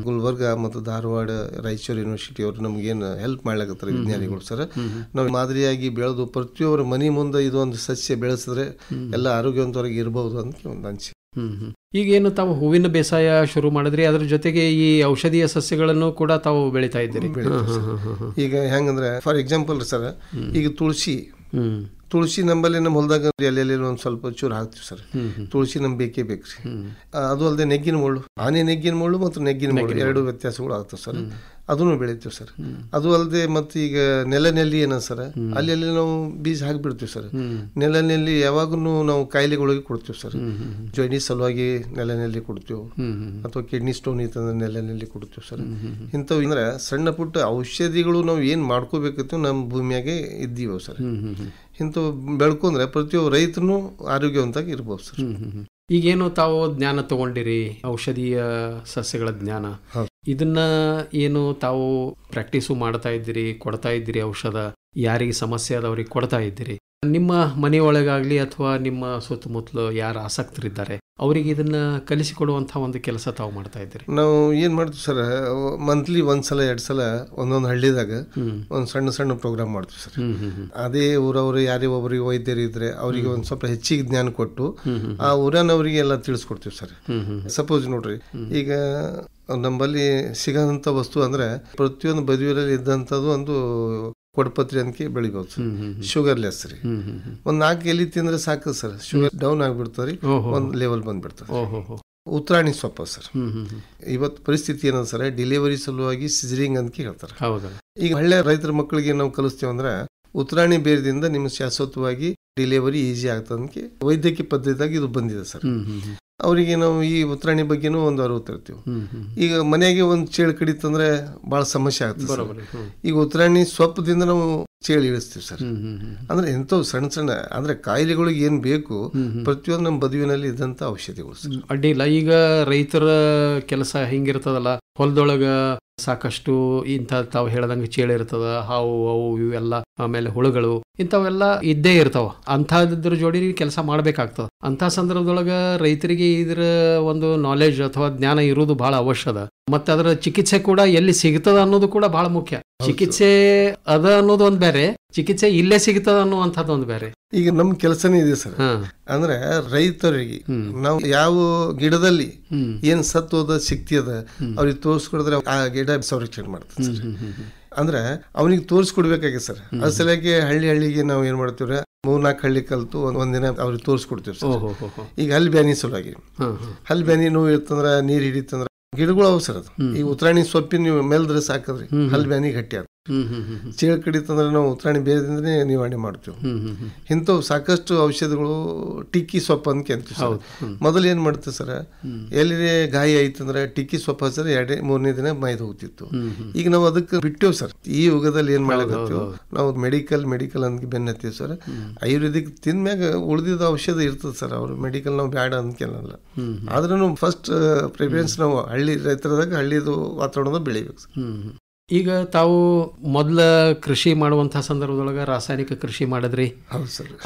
[SPEAKER 4] ಗುಲ್ಬರ್ಗ ಮತ್ತು ಧಾರವಾಡ ರಾಯಚೂರು ಯೂನಿವರ್ಸಿಟಿ ಅವರು ನಮ್ಗೇನು ಹೆಲ್ಪ್ ಮಾಡ್ಲಾಕತ್ತಾರೆ ವಿಜ್ಞಾನಿಗಳು ಸರ್. ನಾವು ಮಾದರಿಯಾಗಿ ಬೆಳೆದು ಪ್ರತಿಯೊಬ್ಬರ ಮನೆ ಮುಂದೆ ಇದೊಂದು ಸಸ್ಯ ಬೆಳೆಸಿದ್ರೆ ಎಲ್ಲ ಆರೋಗ್ಯವಂತವಾಗಿ ಇರಬಹುದು ಅಂತ ಒಂದು ಅನಿಸಿಕೆ.
[SPEAKER 3] ಈಗೇನು ತಾವು ಹೂವಿನ ಬೇಸಾಯ ಶುರು ಮಾಡಿದ್ರಿ, ಅದ್ರ ಜೊತೆಗೆ ಈ ಔಷಧೀಯ ಸಸ್ಯಗಳನ್ನು ಕೂಡ ತಾವು ಬೆಳಿತಾ ಇದ್ದೀರಿ.
[SPEAKER 4] ಈಗ ಹೆಂಗಂದ್ರೆ ಫಾರ್ ಎಕ್ಸಾಂಪಲ್ ಸರ್, ಈಗ ತುಳಸಿ ನಂಬಲ್ಲಿ ನಮ್ಮ ಹೊಲದಾಗ ಎಲ್ಲೆಲ್ಲಿ ಒಂದ್ ಸ್ವಲ್ಪ ಚೂರು ಹಾಕ್ತಿವಿ ಸರ್. ತುಳಸಿ ನಮ್ಗೆ ಬೇಕೇ ಬೇಕ್ರಿ. ಅದು ಅಲ್ಲದೆ ನೆಗ್ಗಿನ ಮುಳ್ಳು, ಆನೆ ನೆಗ್ಗಿನ ಮುಳ್ಳು ಮತ್ತು ನೆಗ್ಗಿನ ಮುಳ್ಳು ಎರಡು ವ್ಯತ್ಯಾಸಗಳು ಆಗ್ತವೆ ಸರ್. ಅದನ್ನು ಬೆಳಿತೀವಿ ಸರ್. ಅದು ಅಲ್ಲದೆ ಮತ್ತೆ ಈಗ ನೆಲನೆಲ್ಲಿ ಏನ ಸರ್, ಅಲ್ಲಿ ನಾವು ಬೀಜ ಹಾಕಿಬಿಡ್ತೀವಿ ಸರ್. ನೆಲನೆಲ್ಲಿ ಯಾವಾಗೂ ನಾವು ಕಾಯಿಲೆಗಳಿಗೆ ಕೊಡ್ತೀವಿ ಸರ್. ಜಾಂಡೀಸ್ ಸಲುವಾಗಿ ನೆಲನೆಲ್ಲಿ ಕೊಡ್ತೀವಿ, ಅಥವಾ ಕಿಡ್ನಿ ಸ್ಟೋನ್ ಇತ್ತಂದ್ರೆ ನೆಲನೆಲ್ಲಿ ಕೊಡ್ತೀವಿ ಸರ್. ಇಂಥವು ಅಂದ್ರೆ ಸಣ್ಣ ಪುಟ್ಟ ಔಷಧಿಗಳು ನಾವು ಏನ್ ಮಾಡ್ಕೋಬೇಕಿತ್ತು ನಮ್ಮ ಭೂಮಿಯಾಗೆ ಇದ್ದೀವಿ ಸರ್. ಇಂಥವು ಬೆಳ್ಕೊಂಡ್ರೆ ಪ್ರತಿಯೊಬ್ಬ ರೈತನು ಆರೋಗ್ಯವಂತಾಗಿ ಇರ್ಬೋದು ಸರ್.
[SPEAKER 3] ಈಗೇನು ತಾವು ಜ್ಞಾನ ತಗೊಂಡಿರಿ, ಔಷಧೀಯ ಸಸ್ಯಗಳ ಜ್ಞಾನ, ಇದನ್ನ ಏನು ತಾವು ಪ್ರಾಕ್ಟೀಸು ಮಾಡ್ತಾ ಇದ್ದೀರಿ, ಕೊಡ್ತಾ ಇದ್ದೀರಿ ಔಷಧ, ಯಾರಿಗೆ ಸಮಸ್ಯೆ ಆದವ್ರಿಗೆ ಕೊಡ್ತಾ ಇದ್ದೀರಿ. ನಿಮ್ಮ ಮನೆಯೊಳಗಾಗ್ಲಿ ಅಥವಾ ನಿಮ್ಮ ಸುತ್ತಮುತ್ತಲು ಯಾರು ಆಸಕ್ತರಿದ್ದಾರೆ ಅವರಿಗೆ ಇದನ್ನ ಕಲಿಸಿಕೊಡುವಂತಹ ಒಂದು ಕೆಲಸ ತಾವು ಮಾಡ್ತಾ ಇದ್ದೀರಿ.
[SPEAKER 4] ನಾವು ಏನ್ ಮಾಡ್ತೀವಿ ಸರ್, ಮಂತ್ಲಿ ಒಂದ್ಸಲ 2 ಸಲ ಒಂದೊಂದು ಹಳ್ಳಿದಾಗ ಒಂದ್ ಸಣ್ಣ ಪ್ರೋಗ್ರಾಮ್ ಮಾಡ್ತೀವಿ ಸರ್. ಅದೇ ಊರವ್ರು ಯಾರೇ ಒಬ್ಬರಿಗೆ ವೈದ್ಯರು ಇದ್ರೆ ಅವರಿಗೆ ಒಂದ್ ಸ್ವಲ್ಪ ಹೆಚ್ಚಿಗೆ ಜ್ಞಾನ ಕೊಟ್ಟು ಆ ಊರನವರಿಗೆ ಎಲ್ಲ ತಿಳಿಸ್ಕೊಡ್ತೀವಿ ಸರ್. ಸಪೋಸ್ ನೋಡ್ರಿ, ಈಗ ನಮ್ಮಲ್ಲಿ ಸಿಗಂತ ವಸ್ತು ಅಂದ್ರೆ ಪ್ರತಿಯೊಂದು ಬದಿಯೂರಲ್ಲಿ ಇದ್ದಂಥದ್ದು ಒಂದು ಕೊಡಪತ್ರಿ ಅನ್ಕೆ ಬೆಳಿಬಹುದು ಸರ್. ಶುಗರ್ ಲೆಸ್ ರೀ. ಒಂದ್ 4 ಎಲೆ ತಿಂದ್ರೆ ಸಾಕು ಸರ್, ಶುಗರ್ ಡೌನ್ ಆಗ್ಬಿಡ್ತಾವ್ರಿ, ಒಂದ್ ಲೆವೆಲ್ ಬಂದ್ಬಿಡ್ತದೆ. ಉತ್ತರಾಣಿ ಸೊಪ್ಪ ಸರ್. ಇವತ್ತು ಪರಿಸ್ಥಿತಿ ಏನಂತ ಸರ್, ಡೆಲಿವರಿ ಸಲುವಾಗಿ ಸಿಜರಿಂಗ್ ಅಂತ ಹೇಳ್ತಾರೆ. ಈಗ ಹಳ್ಳಿ ರೈತರ ಮಕ್ಕಳಿಗೆ ನಾವು ಕಲಿಸ್ತೇವೆ ಅಂದ್ರೆ ಉತ್ತರಾಣಿ ಬೇರದಿಂದ ನಿಮ್ಗೆ ಶಾಶ್ವತವಾಗಿ ಡೆಲಿವರಿ ಈಸಿ ಆಗ್ತದೆ ವೈದ್ಯಕೀಯ ಪದ್ಧತಿಯಾಗಿ ಇದು ಬಂದಿದೆ ಸರ್. ಅವರಿಗೆ ನಾವು ಈ ಉತ್ತರಾಣಿ ಬಗ್ಗೆನೂ ಒಂದು ಅರಿವು ತರ್ತೀವಿ. ಈಗ ಮನೆಗೆ ಒಂದು ಚೇಳು ಕಡಿತಂದ್ರೆ ಬಹಳ ಸಮಸ್ಯೆ ಆಗ್ತದೆ. ಈಗ ಉತ್ತರಾಣಿ ಸೊಪ್ಪದಿಂದ ನಾವು ಚೇಳು ಇಳಿಸ್ತೀವಿ ಸರ್. ಅಂದ್ರೆ ಎಂಥವು ಸಣ್ಣ ಅಂದ್ರೆ ಕಾಯಿಲೆಗಳಿಗೆ ಏನ್ ಬೇಕು ಪ್ರತಿಯೊಂದು ನಮ್ಮ ಬದುವಿನಲ್ಲಿ ಇದ್ದಂತ ಔಷಧಿಗಳು ಸರ್.
[SPEAKER 3] ಅಡ್ಡಿಲ್ಲ. ಈಗ ರೈತರ ಕೆಲಸ ಹಿಂಗಿರ್ತದಲ್ಲ, ಹೊಲದೊಳಗ ಸಾಕಷ್ಟು ಇಂಥ ತಾವು ಹೇಳ್ದಂಗೆ ಚೇಳು ಇರ್ತದ, ಹಾವು ಅವು ಇವೆಲ್ಲ, ಆಮೇಲೆ ಹುಳುಗಳು ಇಂಥವೆಲ್ಲ ಇದ್ದೇ ಇರ್ತಾವ. ಅಂಥದ್ರ ಜೋಡಿ ಕೆಲಸ ಮಾಡ್ಬೇಕಾಗ್ತದ. ಅಂತ ಸಂದರ್ಭದೊಳಗ ರೈತರಿಗೆ ಇದರ ಒಂದು ನಾಲೆಜ್ ಅಥವಾ ಜ್ಞಾನ ಇರುವುದು ಬಹಳ ಅವಶ್ಯದ. ಮತ್ತೆ ಅದರ ಚಿಕಿತ್ಸೆ ಕೂಡ ಎಲ್ಲಿ ಸಿಗ್ತದ ಅನ್ನೋದು ಕೂಡ ಬಹಳ ಮುಖ್ಯ. ಚಿಕಿತ್ಸೆ ಅದ ಅನ್ನೋದು ಒಂದ್ ಬೇರೆ, ಚಿಕಿತ್ಸೆ ಇಲ್ಲೇ ಸಿಗ್ತದ ಅನ್ನುವಂಥದ್ದು ಒಂದು ಬೇರೆ.
[SPEAKER 4] ಈಗ ನಮ್ ಕೆಲಸನೇ ಇದೆ ಸರ್. ಅಂದ್ರೆ ರೈತರಿಗೆ ನಾವು ಯಾವ ಗಿಡದಲ್ಲಿ ಏನ್ ಸತ್ವದ ಶಕ್ತಿ ಅದ ಅವ್ರಿಗೆ ತೋರಿಸ್ಕೊಡಿದ್ರೆ ಆ ಗಿಡ ಸಂರಕ್ಷಣೆ ಮಾಡ್ತದೆ ಸರ್. ಅಂದ್ರೆ ಅವನಿಗೆ ತೋರಿಸ್ಕೊಡ್ಬೇಕಾಗಿದೆ ಸರ್. ಅದ್ರ ಸಲಕ್ಕೆ ಹಳ್ಳಿಗೆ ನಾವು ಏನ್ ಮಾಡ್ತೀವ್ರೆ, 3-4 ಹಳ್ಳಿ ಕಲ್ತು ಒಂದಿನ ಅವ್ರಿಗೆ ತೋರಿಸ್ಕೊಡ್ತೀವಿ ಸರ್. ಈಗ ಹಲ್ ಬ್ಯಾನಿ ಸಲುವಾಗಿ, ಹಲ್ ಬ್ಯಾನಿ ನೋವು ಇರ್ತಂದ್ರ ನೀರ್ ಹಿಡಿತಂದ್ರ ಗಿಡಗಳು ಅವಸರ ಅದು. ಈ ಉತ್ತರಾಣಿ ಸೊಪ್ಪಿನ ನೀವು ಮೇಲ್ದ್ರೆ ಸಾಕದ್ರಿ ಹಲ್ ಬ್ಯಾನಿ ಗಟ್ಟಿ ಆದ. ಚೇಳು ಕಡಿತಂದ್ರೆ ನಾವು ಉತ್ತರಾಣಿ ಬೇರೆದಿಂದನೇ ನಿವಾರಣೆ ಮಾಡ್ತೀವಿ. ಇಂಥವು ಸಾಕಷ್ಟು ಔಷಧಿಗಳು ಟಿಕ್ಕಿ ಸೊಪ್ಪು ಅಂತ ಅಂತೀವಿ ಸರ್. ಮೊದಲು ಏನ್ ಮಾಡ್ತೀವಿ ಸರ್, ಎಲ್ಲಿ ಗಾಯ ಐತಂದ್ರೆ ಟಿಕ್ಕಿ ಸೊಪ್ಪು ಹಚ್ಚಿದ್ರೆ 2-3ನೇ ದಿನ ಮೈದು ಹೋಗ್ತಿತ್ತು. ಈಗ ನಾವು ಅದಕ್ಕೆ ಬಿಟ್ಟೇವ್ ಸರ್. ಈ ಯುಗದಲ್ಲಿ ಏನ್ ಮಾಡಕತ್ತೀವಿ ನಾವು, ಮೆಡಿಕಲ್ ಅಂತ ಬೆನ್ನತ್ತೀವಿ ಸರ್. ಆಯುರ್ವೇದಿಕ್ ತಿಂದ್ಮ್ಯಾಗ ಉಳಿದಿದ್ದ ಔಷಧ ಇರ್ತದೆ ಸರ್. ಅವ್ರು ಮೆಡಿಕಲ್ ನಾವು ಬ್ಯಾಡ ಅಂದ್ಕೇನಲ್ಲ. ಆದ್ರೂ ಫಸ್ಟ್ ಪ್ರಿಫರೆನ್ಸ್ ನಾವು ಹಳ್ಳಿ ರೈತರದಾಗ ಹಳ್ಳಿದು ವಾತಾವರಣದ ಬೆಳಿಬೇಕು ಸರ್.
[SPEAKER 3] ಈಗ ತಾವು ಮೊದಲ ಕೃಷಿ ಮಾಡುವಂತಹ ಸಂದರ್ಭದೊಳಗ ರಾಸಾಯನಿಕ ಕೃಷಿ ಮಾಡಿದ್ರಿ.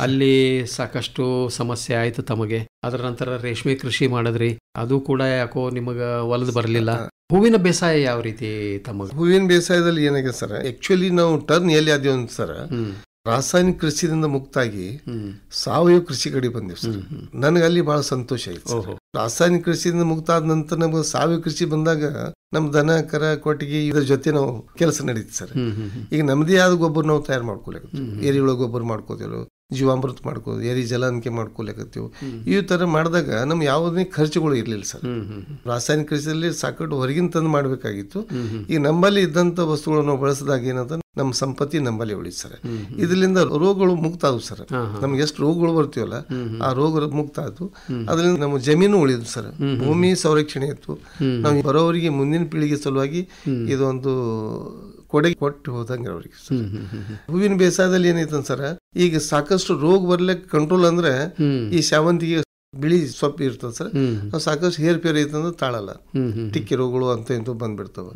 [SPEAKER 3] ಅಲ್ಲಿ ಸಾಕಷ್ಟು ಸಮಸ್ಯೆ ಆಯ್ತು ತಮಗೆ. ಅದರ ನಂತರ ರೇಷ್ಮೆ ಕೃಷಿ ಮಾಡಿದ್ರಿ, ಅದು ಕೂಡ ಯಾಕೋ ನಿಮಗ ಒಲದು ಬರಲಿಲ್ಲ. ಹೂವಿನ ಬೇಸಾಯ ಯಾವ ರೀತಿ ತಮಗ?
[SPEAKER 4] ಹೂವಿನ ಬೇಸಾಯದಲ್ಲಿ ಏನಾಗಿದೆ ಸರ್, ಆಕ್ಚುಲಿ ನಾವು ಟರ್ನ್ ಎಲ್ಲಿ ಆದ್ವಿ ಅಂತ ಸರ್, ರಾಸಾಯನಿಕ ಕೃಷಿಯಿಂದ ಮುಕ್ತಾಗಿ ಸಾವಯವ ಕೃಷಿ ಕಡೆ ಬಂದಿವಿ ಸರ್. ನನಗೆ ಅಲ್ಲಿ ಬಹಳ ಸಂತೋಷ ಆಯ್ತು. ರಾಸಾಯನಿಕ ಕೃಷಿಯಿಂದ ಮುಕ್ತ ಆದ ನಂತರ ನಮ್ಗೆ ಸಾವಯವ ಕೃಷಿ ಬಂದಾಗ ನಮ್ ದನ ಕರ ಕೊಟ್ಟಿಗೆ ಇದ್ರ ಜೊತೆ ನಾವು ಕೆಲಸ ನಡೀತಿ ಸರ್. ಈಗ ನಮ್ದೇ ಆದ ಗೊಬ್ಬರ ನಾವು ತಯಾರು ಮಾಡ್ಕೊಳಕತ್ತೀವಿ. ಎರಿಹುಳ ಗೊಬ್ಬರ ಮಾಡ್ಕೋತೀವಿ, ಜೀವಾಮೃತ ಮಾಡ್ಕೋದು, ಎರಿ ಜಲಾನಿಕೆ ಮಾಡ್ಕೊಳಕತ್ತೀವಿ. ಈ ತರ ಮಾಡಿದಾಗ ನಮ್ ಯಾವುದೇ ಖರ್ಚುಗಳು ಇರ್ಲಿಲ್ಲ ಸರ್. ರಾಸಾಯನಿಕ ಕೃಷಿಯಲ್ಲಿ ಸಾಕಷ್ಟು ಹೊರಗಿನ ತಂದು ಮಾಡ್ಬೇಕಾಗಿತ್ತು. ಈಗ ನಮ್ಮಲ್ಲಿ ಇದ್ದಂತ ವಸ್ತುಗಳು ನಾವು ಬಳಸಿದಾಗ ಏನಂತ ನಮ್ಮ ಸಂಪತ್ತಿ ನಮ್ಮಲ್ಲಿ ಉಳಿತು ಸರ್. ಇದರಿಂದ ರೋಗಗಳು ಮುಕ್ತ ಆದವು ಸರ್. ನಮ್ಗೆ ಎಷ್ಟು ರೋಗಗಳು ಬರ್ತೀವಲ್ಲ ಆ ರೋಗ ಮುಕ್ತ ಆಯ್ತು. ಅದರಿಂದ ನಮ್ಮ ಜಮೀನು ಉಳಿದು ಸರ್. ಭೂಮಿ ಸಂರಕ್ಷಣೆ ಇತ್ತು. ನಾವು ಬರೋವರಿಗೆ ಮುಂದಿನ ಪೀಳಿಗೆ ಸಲುವಾಗಿ ಇದೊಂದು ಕೊಡುಗೆ ಕೊಟ್ಟು ಹೋದಂಗೆ ಅವ್ರಿಗೆ. ಹೂವಿನ ಬೇಸಾಯದಲ್ಲಿ ಏನೈತ ಸರ್, ಈಗ ಸಾಕಷ್ಟು ರೋಗ ಬರ್ಲಿಕ್ಕೆ ಕಂಟ್ರೋಲ್ ಅಂದ್ರೆ ಈ ಶಾವಂತಿಗೆ ಬಿಳಿ ಸೊಪ್ಪು ಇರ್ತದೆ ಸರ್. ಸಾಕಷ್ಟು ಹೇರ್ ಪೇರ್ ಐತಂದ್ರೆ ತಾಳಲ್ಲ, ಟಿಕ್ಕಿ ರೋಗಗಳು ಅಂತ ಇಂತ ಬಂದ್ಬಿಡ್ತಾವ.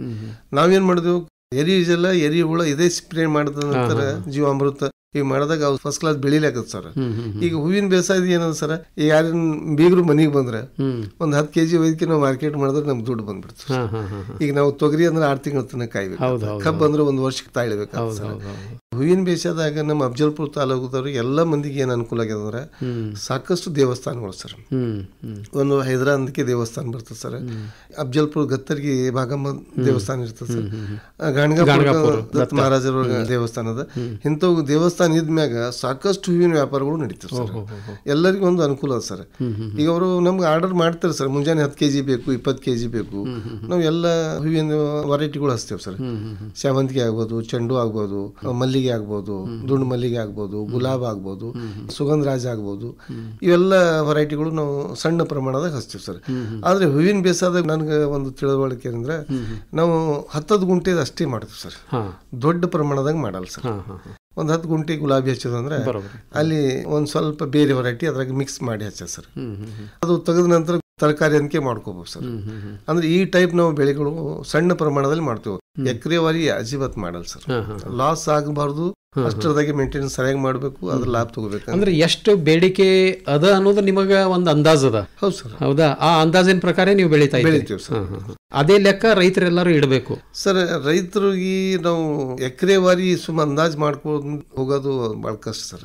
[SPEAKER 4] ನಾವೇನ್ ಮಾಡಿದ್ವಿ, ಎರಿ ಹುಳ ಇದೇ ಸ್ಪ್ರೇ ಮಾಡಿದ ನಂತರ ಜೀವಾಮೃತ ಈಗ ಮಾಡಿದಾಗ ಅವ್ರು ಫಸ್ಟ್ ಕ್ಲಾಸ್ ಬೆಳಿಲಾಕತ್ ಸರ್. ಈಗ ಹೂವಿನ ಬೇಸಾಯದ ಏನದ ಸರ್, ಈಗ ಯಾರನ್ ಬೀಗರು ಮನಿಗೆ ಬಂದ್ರೆ ಒಂದ್ 10 kg ಒಯ್ದಕ್ಕೆ ನಾವು ಮಾರ್ಕೆಟ್ ಮಾಡಿದ್ರೆ ನಮ್ಗೆ ದುಡ್ಡು ಬಂದ್ಬಿಡ್ತು. ಈಗ ನಾವು ತೊಗರಿ ಅಂದ್ರೆ 6 ತಿಂಗಳ ತನಕ ಕಾಯ್ಬೇಕು, ಕಬ್ಬು ಅಂದ್ರೆ 1 ವರ್ಷಕ್ಕೆ ತಾಳ್ಬೇಕು. ಹೂವಿನ ಬೇಸಾದಾಗ ನಮ್ಮ ಅಫಜಲ್ಪುರ ತಾಲೂಕದವ್ರಿಗೆ ಎಲ್ಲ ಮಂದಿಗೆ ಏನು ಅನುಕೂಲ ಆಗಿದೆ ಅಂದ್ರೆ ಸಾಕಷ್ಟು ದೇವಸ್ಥಾನಗಳು ಸರ್. ಒಂದು ಹೈದರಾಬಾದ್ಗೆ ದೇವಸ್ಥಾನ ಬರ್ತದೆ ಸರ್, ಅಫಜಲ್ಪುರ ಗತ್ತರ್ಗಿ ಭಾಗಮ್ಮ ದೇವಸ್ಥಾನ ಇರ್ತದೆ ಸರ್, ಗಾಣಗಾಪುರ ದತ್ತ ಮಹಾರಾಜರ ದೇವಸ್ಥಾನದ ಇಂಥವು ದೇವಸ್ಥಾನ ಇದ್ಮ್ಯಾಗ ಸಾಕಷ್ಟು ಹೂವಿನ ವ್ಯಾಪಾರಗಳು ನಡೀತವೆ ಸರ್. ಎಲ್ಲರಿಗೂ ಒಂದು ಅನುಕೂಲ ಅದ ಸರ್. ಈಗ ಅವರು ನಮ್ಗೆ ಆರ್ಡರ್ ಮಾಡ್ತಾರೆ ಸರ್, ಮುಂಜಾನೆ 10 kg ಬೇಕು, 20 kg ಬೇಕು. ನಾವು ಎಲ್ಲ ಹೂವಿನ ವೆರೈಟಿಗಳು ಹಚ್ತೇವೆ ಸರ್. ಸೇವಂತಿಗೆ ಆಗ್ಬೋದು, ಚೆಂಡು ಆಗ್ಬೋದು, ಮಲ್ಲಿಗೆ ಆಗ್ಬೋದು, ದುಂಡು ಮಲ್ಲಿಗೆ ಆಗ್ಬೋದು, ಗುಲಾಬ್ ಆಗ್ಬೋದು, ಸುಗಂಧರಾಜ ಆಗ್ಬೋದು, ಇವೆಲ್ಲ ವೆರೈಟಿಗಳು ನಾವು ಸಣ್ಣ ಪ್ರಮಾಣದಾಗ ಹಚ್ತೀವಿ ಸರ್. ಆದ್ರೆ ಹೂವಿನ ಬೇಸಾದಾಗ ನನ್ಗೆ ಒಂದು ತಿಳುವಳಿಕೆ ಅಂದ್ರೆ ನಾವು 10 ಗುಂಟೆ ಅಷ್ಟೇ ಮಾಡ್ತೀವಿ ಸರ್, ದೊಡ್ಡ ಪ್ರಮಾಣದಾಗ ಮಾಡಲ್ಲ ಸರ್. ಒಂದು 10 ಗುಂಟೆ ಗುಲಾಬಿ ಹಚ್ಚೋದಂದ್ರೆ ಅಲ್ಲಿ ಒಂದ್ ಸ್ವಲ್ಪ ಬೇರೆ ವೆರೈಟಿ ಅದ್ರಾಗ ಮಿಕ್ಸ್ ಮಾಡಿ ಹಚ್ಚ ಸರ್. ಅದು ತೆಗೆದ ನಂತರ ತರಕಾರಿ ಅನ್ಕೆ ಮಾಡ್ಕೋಬಹುದು ಸರ್. ಅಂದ್ರೆ ಈ ಟೈಪ್ ನಾವು ಬೆಳೆಗಳು ಸಣ್ಣ ಪ್ರಮಾಣದಲ್ಲಿ ಮಾಡ್ತೀವಿ, ಎಕರೆವಾರಿ ಅಜಿಬತ್ ಮಾಡಲ್ಲ ಸರ್. ಲಾಸ್ ಆಗಬಾರ್ದು, ಅಷ್ಟರದಾಗೆ ಮೇಂಟೆನೆನ್ಸ್ ಸರಿಯಾಗಿ ಮಾಡಬೇಕು, ಅದ್ರ ಲಾಭ ತಗೋಬೇಕು.
[SPEAKER 3] ಅಂದ್ರೆ ಎಷ್ಟು ಬೇಡಿಕೆ ಅದ ಅನ್ನೋದು ನಿಮಗ ಒಂದು ಅಂದಾಜ್ ಅದ. ಹೌದು ಸರ್. ಹೌದಾ? ಆ ಅಂದಾಜಿನ ಪ್ರಕಾರ ನೀವು ಬೆಳಿತೀವಿ ಸರ್. ಅದೇ ಲೆಕ್ಕ ರೈತರೆಲ್ಲರೂ ಇಡಬೇಕು
[SPEAKER 4] ಸರ್. ರೈತರಿಗೆ ನಾವು ಎಕರೆವಾರಿ ಸುಮ್ಮ ಅಂದಾಜ್ ಮಾಡ್ಕೊಂಡು ಹೋಗೋದು ಬಹಳ ಕಷ್ಟ ಸರ್.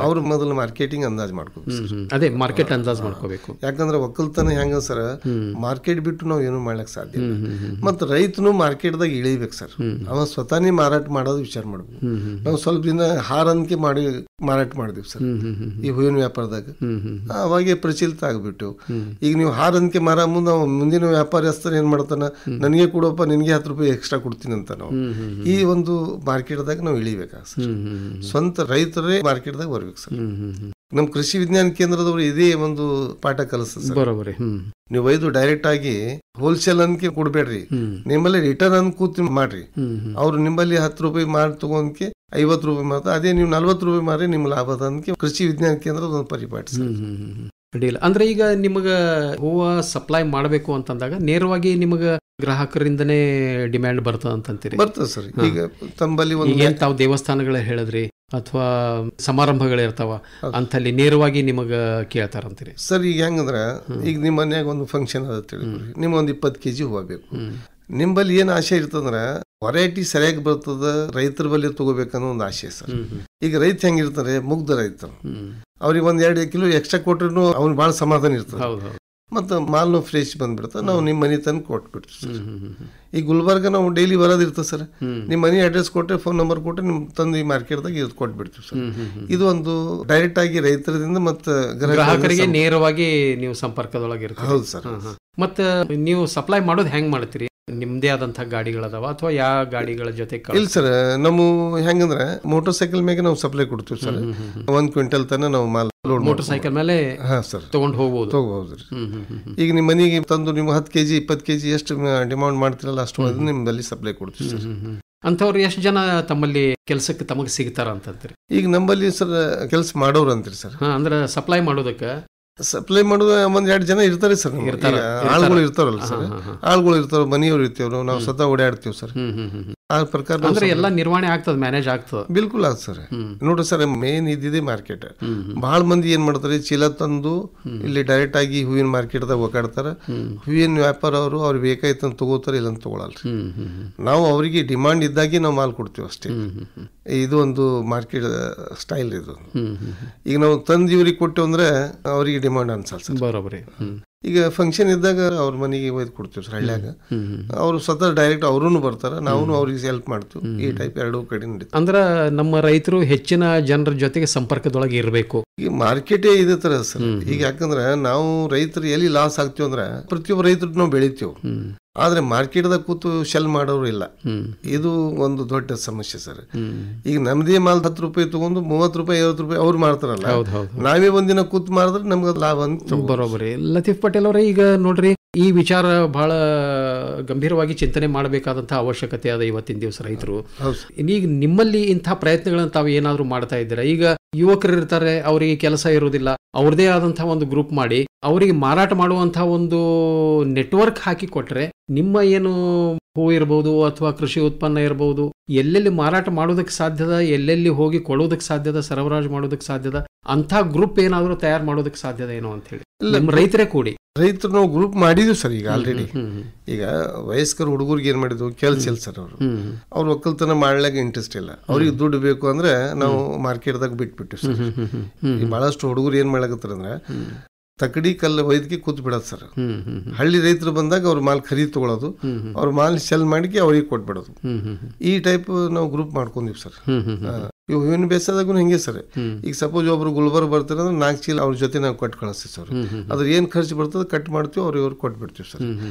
[SPEAKER 4] ಅವ್ರು ಮೊದಲು ಮಾರ್ಕೆಟಿಂಗ್ ಅಂದಾಜ್ ಮಾಡ್ಕೋಬೇಕು.
[SPEAKER 3] ಅದೇ ಮಾರ್ಕೆಟ್ ಅಂದಾಜ್ ಮಾಡ್ಕೋಬೇಕು.
[SPEAKER 4] ಯಾಕಂದ್ರೆ ಒಕ್ಕಲ್ತನ ಹೆಂಗ ಸರ್, ಮಾರ್ಕೆಟ್ ಬಿಟ್ಟು ನಾವು ಏನು ಮಾಡ್ಲಕ್ ಸಾಧ್ಯ ಇಲ್ಲ. ಮತ್ತ ರೈತನು ಮಾರ್ಕೆಟ್ದಾಗ ಇಳಿಬೇಕು ಸರ್. ಅವ ಸ್ವತಃನೇ ಮಾರಾಟ ಮಾಡೋದು ವಿಚಾರ ಮಾಡ್ಬೇಕು. ನಾವು ಸ್ವಲ್ಪ ದಿನ ಹಾರನ್ಕೆ ಮಾಡಿ ಮಾರಾಟ ಮಾಡಿದ್ವಿ ಸರ್ ಈ ಹೂವಿನ ವ್ಯಾಪಾರದಾಗ. ಅವಾಗೆ ಪ್ರಚಲಿತ ಆಗ್ಬಿಟ್ಟು ಈಗ ನೀವು ಹಾರನ್ಕೆ ಮಾರ ಮುಂದೆ ಮುಂದಿನ ವ್ಯಾಪಾರಸ್ಥರು ಏನ್ ಮಾಡ್ತಾನ, ನನಗೆ ಕೊಡಪ್ಪ, ನಿನ್ಗೆ 10 ರೂಪಾಯಿ ಎಕ್ಸ್ಟ್ರಾ ಕೊಡ್ತೀನಿ ಅಂತ ನಾವು ಈ ಒಂದು ಮಾರ್ಕೆಟ್ದಾಗ ನಾವು ಇಳಿಬೇಕಾಗ ಸರ್. ಸ್ವಂತ ರೈತರೇ ಮಾರ್ಕೆಟ್ದಾಗ ಬರ್ಬೇಕು ಸರ್. ನಮ್ ಕೃಷಿ ವಿಜ್ಞಾನ ಕೇಂದ್ರದವರು ಇದೇ ಒಂದು ಪಾಠ ಕಲಿಸ್ತದೆ ಬರೋಬರಿ. ನೀವು ಒಯ್ದು ಡೈರೆಕ್ಟ್ ಆಗಿ ಹೋಲ್ಸೇಲ್ ಅನ್ಕೆ ಕೊಡ್ಬೇಡ್ರಿ, ನಿಮ್ಮಲ್ಲಿ ರಿಟರ್ನ್ ಅನ್ ಕೂತ್ ಮಾಡ್ರಿ. ಅವ್ರು ನಿಮ್ಮಲ್ಲಿ 10 ರೂಪಾಯಿ ಮಾರಿ ತಗೊಂಡ್ಕೆ 50 ರೂಪಾಯಿ ಮಾತ್ರ, ಅದೇ ನೀವು 40 ರೂಪಾಯಿ ಮಾರಿ ನಿಮ್ ಲಾಭದ ಅನ್ಕೆ ಕೃಷಿ ವಿಜ್ಞಾನ ಕೇಂದ್ರದ ಒಂದು ಪರಿಪಾಠ.
[SPEAKER 3] ಅಡ್ಡಿಲ್ಲ. ಅಂದ್ರೆ ಈಗ ನಿಮಗ ಹೂವ ಸಪ್ಲೈ ಮಾಡಬೇಕು ಅಂತಂದಾಗ ನೇರವಾಗಿ ನಿಮಗ ಗ್ರಾಹಕರಿಂದನೇ ಡಿಮ್ಯಾಂಡ್ ಬರ್ತದ ಅಂತಂತೀರಿ?
[SPEAKER 4] ಬರ್ತದೆ ಸರ್. ಈಗ ತಮ್ಮಲ್ಲಿ
[SPEAKER 3] ತಾವು ದೇವಸ್ಥಾನಗಳ ಹೇಳಿದ್ರಿ ಅಥವಾ ಸಮಾರಂಭಗಳಿರ್ತಾವ ಅಂತಲ್ಲಿ ನೇರವಾಗಿ ನಿಮಗ ಕೇಳ್ತಾರಂತೀರಿ?
[SPEAKER 4] ಸರ್ ಈಗ ಹೆಂಗಂದ್ರ, ಈಗ ನಿಮ್ಮ ಮನ್ಯಾಗ ಒಂದು ಫಂಕ್ಷನ್ ಅದ ತಿಳಿದ್ರಿ, ನಿಮ್ಗೊಂದು 20 kg ಹೂವ ಬೇಕು. ನಿಮ್ಮಲ್ಲಿ ಏನ್ ಆಸೆ ಇರ್ತಂದ್ರ ವೆರೈಟಿ ಸರಿಯಾಗಿ ಬರ್ತದ, ರೈತರ ಬಳಿ ತಗೋಬೇಕನ್ನೋ ಒಂದು ಆಸೆ ಸರ್. ಈಗ ರೈತ ಹೆಂಗಿರ್ತಾರೆ, ಮುಗ್ಧ ರೈತರು, ಅವ್ರಿಗೆ 1-2 ಕಿಲೋ ಎಕ್ಸ್ಟ್ರಾ ಕೊಟ್ರು ಅವ್ನು ಬಹಳ ಸಮಾಧಾನ ಇರ್ತದೆ. ಮತ್ತು ಮಾಲ್ನು ಫ್ರೆಶ್ ಬಂದ್ಬಿಡ್ತದೆ, ನಾವು ನಿಮ್ಮ ಮನೆ ತಂದು ಕೊಟ್ಬಿಡ್ತೀವಿ ಸರ್. ಈ ಗುಲ್ಬರ್ಗ ನಾವು ಡೈಲಿ ಬರೋದಿರ್ತದೆ ಸರ್. ನಿಮ್ಮ ಮನೆ ಅಡ್ರೆಸ್ ಕೊಟ್ಟರೆ, ಫೋನ್ ನಂಬರ್ ಕೊಟ್ಟರೆ ನಿಮ್ ತಂದು ಈ ಮಾರ್ಕೆಟ್ದಾಗ ಇದು ಕೊಟ್ಬಿಡ್ತೀವಿ ಸರ್. ಇದು ಒಂದು ಡೈರೆಕ್ಟ್ ಆಗಿ ರೈತರಿಂದ ಮತ್ತು
[SPEAKER 3] ಗ್ರಾಹಕರಿಗೆ ನೇರವಾಗಿ ನೀವು ಸಂಪರ್ಕದೊಳಗಿರ್ತೀವಿ.
[SPEAKER 4] ಹೌದು ಸರ್.
[SPEAKER 3] ಮತ್ತೆ ನೀವು ಸಪ್ಲೈ ಮಾಡೋದು ಹೆಂಗ್ ಮಾಡ್ತೀರಿ? ನಿಮ್ದೇ ಆದಂತಹ ಗಾಡಿಗಳದಾವ ಅಥವಾ ಯಾವ ಗಾಡಿಗಳ ಜೊತೆ?
[SPEAKER 4] ಇಲ್ಲ ಸರ್, ನಮ್ಮ ಹೆಂಗಂದ್ರೆ ಮೋಟರ್ ಸೈಕಲ್ ಮೇಲೆ ನಾವು ಸಪ್ಲೈ ಕೊಡ್ತೀವಿ ಸರ್. 1 ಕ್ವಿಂಟಲ್ ತನ ನಾವು ಮಾಲ್
[SPEAKER 3] ಮೋಟರ್ ಸೈಕಲ್ ಮೇಲೆ ತಗೊಂಡು ಹೋಗ್ಬೋದು.
[SPEAKER 4] ಈಗ ನಿಮ್ಮ ಮನೆಗೆ ತಂದು ನೀವು 10 kg 20 kg ಎಷ್ಟು ಡಿಮಾಂಡ್ ಮಾಡ್ತಿರಲ್ಲ ಅಷ್ಟು ನಿಮ್ಮಲ್ಲಿ ಸಪ್ಲೈ ಕೊಡ್ತೀವಿ ಸರ್.
[SPEAKER 3] ಅಂತವ್ರು ಎಷ್ಟು ಜನ ತಮ್ಮಲ್ಲಿ ಕೆಲಸಕ್ಕೆ ತಮಗೆ ಸಿಗ್ತಾರ ಅಂತಂತೀರಿ?
[SPEAKER 4] ಈಗ ನಮ್ಮಲ್ಲಿ ಸರ್ ಕೆಲಸ ಮಾಡೋರು ಅಂತೀರಿ ಸರ್.
[SPEAKER 3] ಅಂದ್ರೆ ಸಪ್ಲೈ ಮಾಡೋದಕ್ಕೆ
[SPEAKER 4] ಸಪ್ಲೈ ಮಾಡೋದು 1-2 ಜನ ಇರ್ತಾರೆ ಸರ್. ಆಳುಗಳು ಇರ್ತಾರಲ್ಲ ಸರ್, ಆಳುಗಳು ಇರ್ತಾರ, ಮನೆಯವ್ರು ಇರ್ತೇವ್ರು, ನಾವು ಸ್ವತಃ ಓಡಾಡ್ತೀವಿ ಸರ್. ಆ ಪ್ರಕಾರ
[SPEAKER 3] ಅಂದ್ರೆ ಎಲ್ಲ ನಿರ್ವಹಣೆ ಆಗ್ತದೆ, ಮ್ಯಾನೇಜ್ ಆಗ್ತದೆ.
[SPEAKER 4] ಬಿಲ್ಕುಲ್ ಆಗ್ತದೆ ಸರ್. ನೋಡ್ರಿ ಸರ್, ಮೇನ್ ಇದ್ದಿದೆ ಮಾರ್ಕೆಟ್. ಬಹಳ ಮಂದಿ ಏನ್ ಮಾಡ್ತಾರೆ, ಚೀಲ ತಂದು ಇಲ್ಲಿ ಡೈರೆಕ್ಟ್ ಆಗಿ ಹೂವಿನ ಮಾರ್ಕೆಟ್ದಾಗ ಒಕ್ಕಾಡ್ತಾರ. ಹೂವಿನ ವ್ಯಾಪಾರ ಅವರು ಅವ್ರಿಗೆ ಬೇಕಾಯ್ತಂತ ತಗೋತಾರೆ, ಇಲ್ಲ ಅಂತ ತಗೊಳಲ್ರಿ. ನಾವು ಅವರಿಗೆ ಡಿಮಾಂಡ್ ಇದ್ದಾಗೆ ನಾವು ಮಾಲ್ ಕೊಡ್ತೀವಿ ಅಷ್ಟೇ. ಇದು ಒಂದು ಮಾರ್ಕೆಟ್ ಸ್ಟೈಲ್ ಇದು. ಈಗ ನಾವು ತಂದು ಇವ್ರಿಗೆ ಕೊಟ್ಟೆವು ಅಂದ್ರೆ ಅವರಿಗೆ ಡಿಮಾಂಡ್ ಅನ್ಸಲ್ಲ ಸರ್.
[SPEAKER 3] ಬರೋಬರಿ.
[SPEAKER 4] ಈಗ ಫಂಕ್ಷನ್ ಇದ್ದಾಗ ಅವ್ರ ಮನೆಗೆ ಒಯ್ದು ಕೊಡ್ತೀವಿ ಸರ್ ಹಳ್ಳ್ಯಾಗ. ಅವರು ಸ್ವತಃ ಡೈರೆಕ್ಟ್ ಅವ್ರೂ ಬರ್ತಾರ, ನಾವು ಅವ್ರಿಗೆ ಹೆಲ್ಪ್ ಮಾಡ್ತೀವಿ. ಈ ಟೈಪ್ ಎರಡೂ ಕಡೆ ನಡೀತದೆ.
[SPEAKER 3] ಅಂದ್ರೆ ನಮ್ಮ ರೈತರು ಹೆಚ್ಚಿನ ಜನರ ಜೊತೆಗೆ ಸಂಪರ್ಕದೊಳಗೆ ಇರಬೇಕು.
[SPEAKER 4] ಈಗ ಮಾರ್ಕೆಟೇ ಇದೇ ತರ ಸರ್. ಈಗ ಯಾಕಂದ್ರೆ ನಾವು ರೈತರು ಎಲ್ಲಿ ಲಾಸ್ ಆಗ್ತೀವಿ ಅಂದ್ರೆ ಪ್ರತಿಯೊಬ್ಬ ರೈತರು ನಾವು ಬೆಳಿತೀವಿ, ಆದ್ರೆ ಮಾರ್ಕೆಟ್ದಾಗ ಕೂತು ಶೆಲ್ ಮಾಡೋರು ಇಲ್ಲ. ಇದು ಒಂದು ದೊಡ್ಡ ಸಮಸ್ಯೆ ಸರ್. ಈಗ ನಮ್ದೇ ಮಾಲ್ 10 ರೂಪಾಯಿ ತಗೊಂಡು 30 ರೂಪಾಯಿ 50 ರೂಪಾಯಿ ಅವ್ರು ಮಾರ್ತಾರಲ್ಲ, ನಾವೇ ಒಂದಿನ ಕೂತ್ ಮಾಡಿದ್ರೆ ನಮ್ಗೆ ಲಾಭ ಅಂತ.
[SPEAKER 3] ಬರೋಬರಿ. ಲತೀಫ್ ಪಟೇಲ್ ಅವರೇ, ಈಗ ನೋಡ್ರಿ, ಈ ವಿಚಾರ ಬಹಳ ಗಂಭೀರವಾಗಿ ಚಿಂತನೆ ಮಾಡಬೇಕಾದಂತಹ ಅವಶ್ಯಕತೆ ಅದ ಇವತ್ತಿನ ದಿವಸ ರೈತರು. ಈಗ ನಿಮ್ಮಲ್ಲಿ ಇಂತಹ ಪ್ರಯತ್ನಗಳನ್ನ ತಾವು ಏನಾದ್ರು ಮಾಡ್ತಾ ಇದ್ದೀರಾ? ಈಗ ಯುವಕರು ಇರ್ತಾರೆ, ಅವರಿಗೆ ಕೆಲಸ ಇರುವುದಿಲ್ಲ, ಅವ್ರದೇ ಆದಂತಹ ಒಂದು ಗ್ರೂಪ್ ಮಾಡಿ ಅವರಿಗೆ ಮಾರಾಟ ಮಾಡುವಂತಹ ಒಂದು ನೆಟ್ವರ್ಕ್ ಹಾಕಿ ಕೊಟ್ರೆ, ನಿಮ್ಮ ಏನು ಹೂ ಇರಬಹುದು ಅಥವಾ ಕೃಷಿ ಉತ್ಪನ್ನ ಇರಬಹುದು, ಎಲ್ಲೆಲ್ಲಿ ಮಾರಾಟ ಮಾಡೋದಕ್ಕೆ ಸಾಧ್ಯದ, ಎಲ್ಲೆಲ್ಲಿ ಹೋಗಿ ಕೊಡೋದಕ್ಕೆ ಸಾಧ್ಯದ, ಸರಬರಾಜು ಮಾಡೋದಕ್ಕೆ ಸಾಧ್ಯದ ಅಂತ ಗ್ರೂಪ್ ಏನಾದರೂ ತಯಾರು ಮಾಡೋದಕ್ಕೆ ಸಾಧ್ಯದ ಏನೋ ಅಂತ ಹೇಳಿ ನಮ್ಮ ರೈತರೇ ಕೂಡಿ
[SPEAKER 4] ರೈತರು ನಾವು ಗ್ರೂಪ್ ಮಾಡಿದ್ವಿ ಸರ್. ಈಗ ಆಲ್ರೆಡಿ ಈಗ ವಯಸ್ಕರ ಹುಡುಗರಿಗೆ ಏನ್ ಮಾಡಿದ್ವು, ಕೆಲ್ಸ ಇಲ್ಲ ಸರ್. ಅವ್ರು ಒಕ್ಕಲ್ತನ ಮಾಡ್ಲಾಗ ಇಂಟ್ರೆಸ್ಟ್ ಇಲ್ಲ, ಅವ್ರಿಗೆ ದುಡ್ಡು ಬೇಕು ಅಂದ್ರೆ ನಾವು ಮಾರ್ಕೆಟ್ದಾಗ ಬಿಟ್ಬಿಟ್ಟಿವಿ ಸರ್. ಬಹಳಷ್ಟು ಹುಡುಗರು ಏನ್ ಮಾಡ್ಲಾಕತ್ತಾರ ಅಂದ್ರೆ ತಕಡಿ ಕಲ್ಲು ಒಯ್ದಕ್ಕೆ ಕೂತ್ ಬಿಡೋದು ಸರ್. ಹಳ್ಳಿ ರೈತರು ಬಂದಾಗ ಅವ್ರ ಮಾಲ್ ಖರೀದಿ ತಗೊಳ್ಳೋದು, ಅವ್ರ ಮಾಲ್ ಸೆಲ್ ಮಾಡಿ ಅವ್ರಿಗೆ ಕೊಟ್ಬಿಡೋದು. ಈ ಟೈಪ್ ನಾವು ಗ್ರೂಪ್ ಮಾಡ್ಕೊಂಡಿವಿ ಸರ್. ಇವು ಹೂವಿನ ಬೇಸಾದಾಗೂ ಹಿಂಗೆ ಸರ್. ಈಗ ಸಪೋಸ್ ಒಬ್ರು ಗುಲ್ಬರ್ಗ ಬರ್ತಾರೆ ಅಂದ್ರೆ 4 ಚೀಲ ಅವ್ರ ಜೊತೆ ನಾವು ಕೊಟ್ಟು ಕಳಿಸ್ತೀವಿ ಸರ್. ಅದ್ರ ಏನ್ ಖರ್ಚು ಬರ್ತದೆ ಕಟ್ ಮಾಡ್ತೀವಿ, ಅವ್ರಿಗೆ ಕೊಟ್ಬಿಡ್ತೀವಿ ಸರ್.